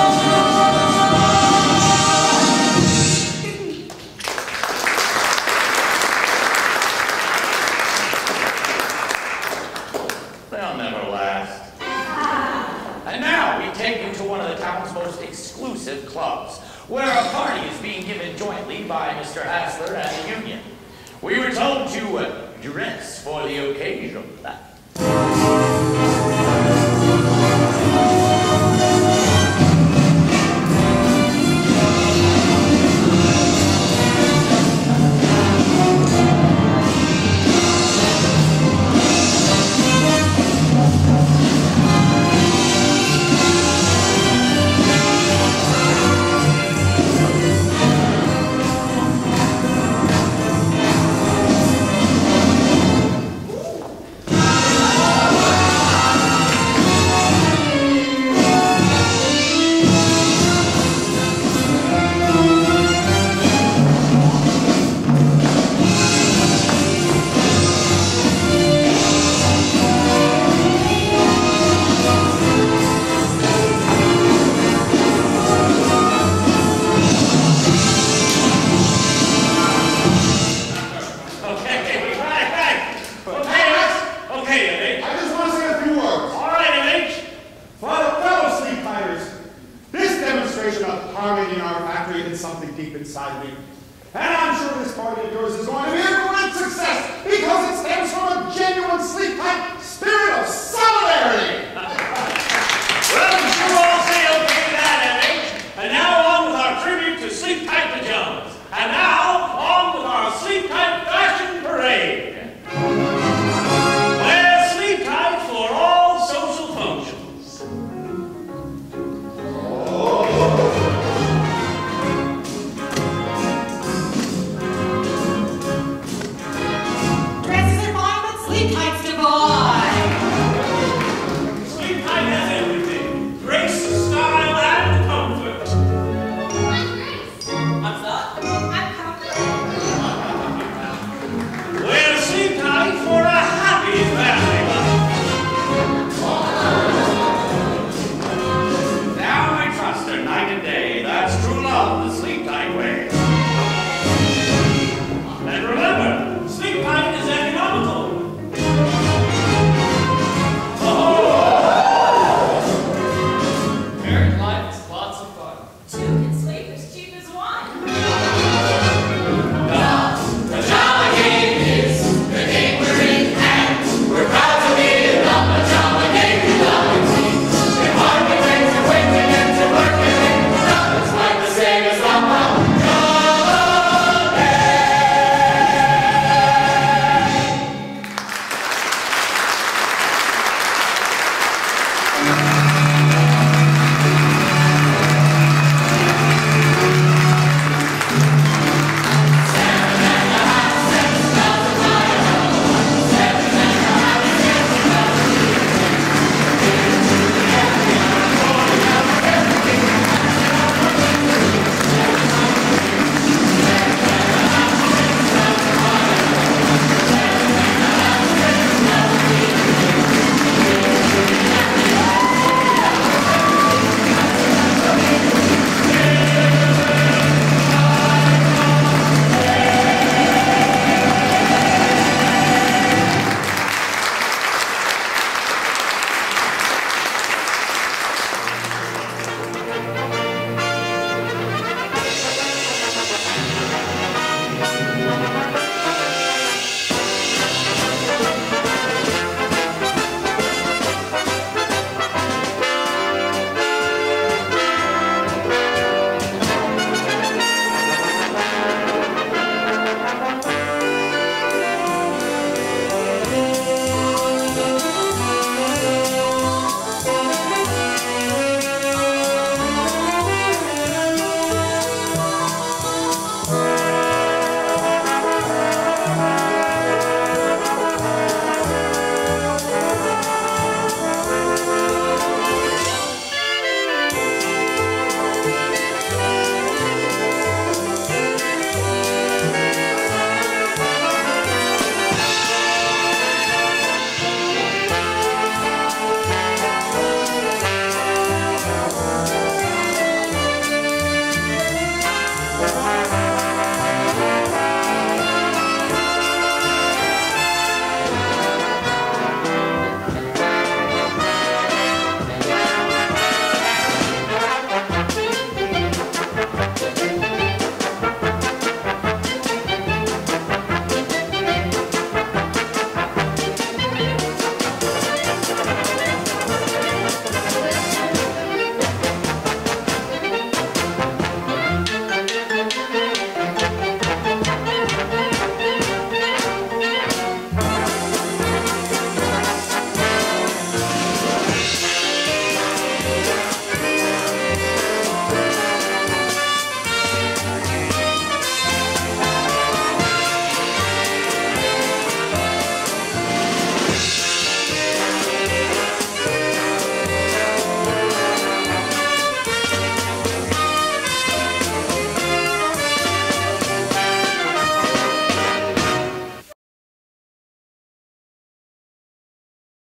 S1: They'll never last. And now we take you to one of the town's most exclusive clubs, where a party is being given jointly by Mr. Hassler and the union. We were told to dress for the occasion.
S3: I just want to say a few words.
S14: All right, MH.
S3: For the fellow sleep fighters, this demonstration of harmony in our factory is something deep inside me. And I'm sure this party of yours is going to be a great success because it stems from a genuine sleep fight spirit of solidarity.
S14: Well, you all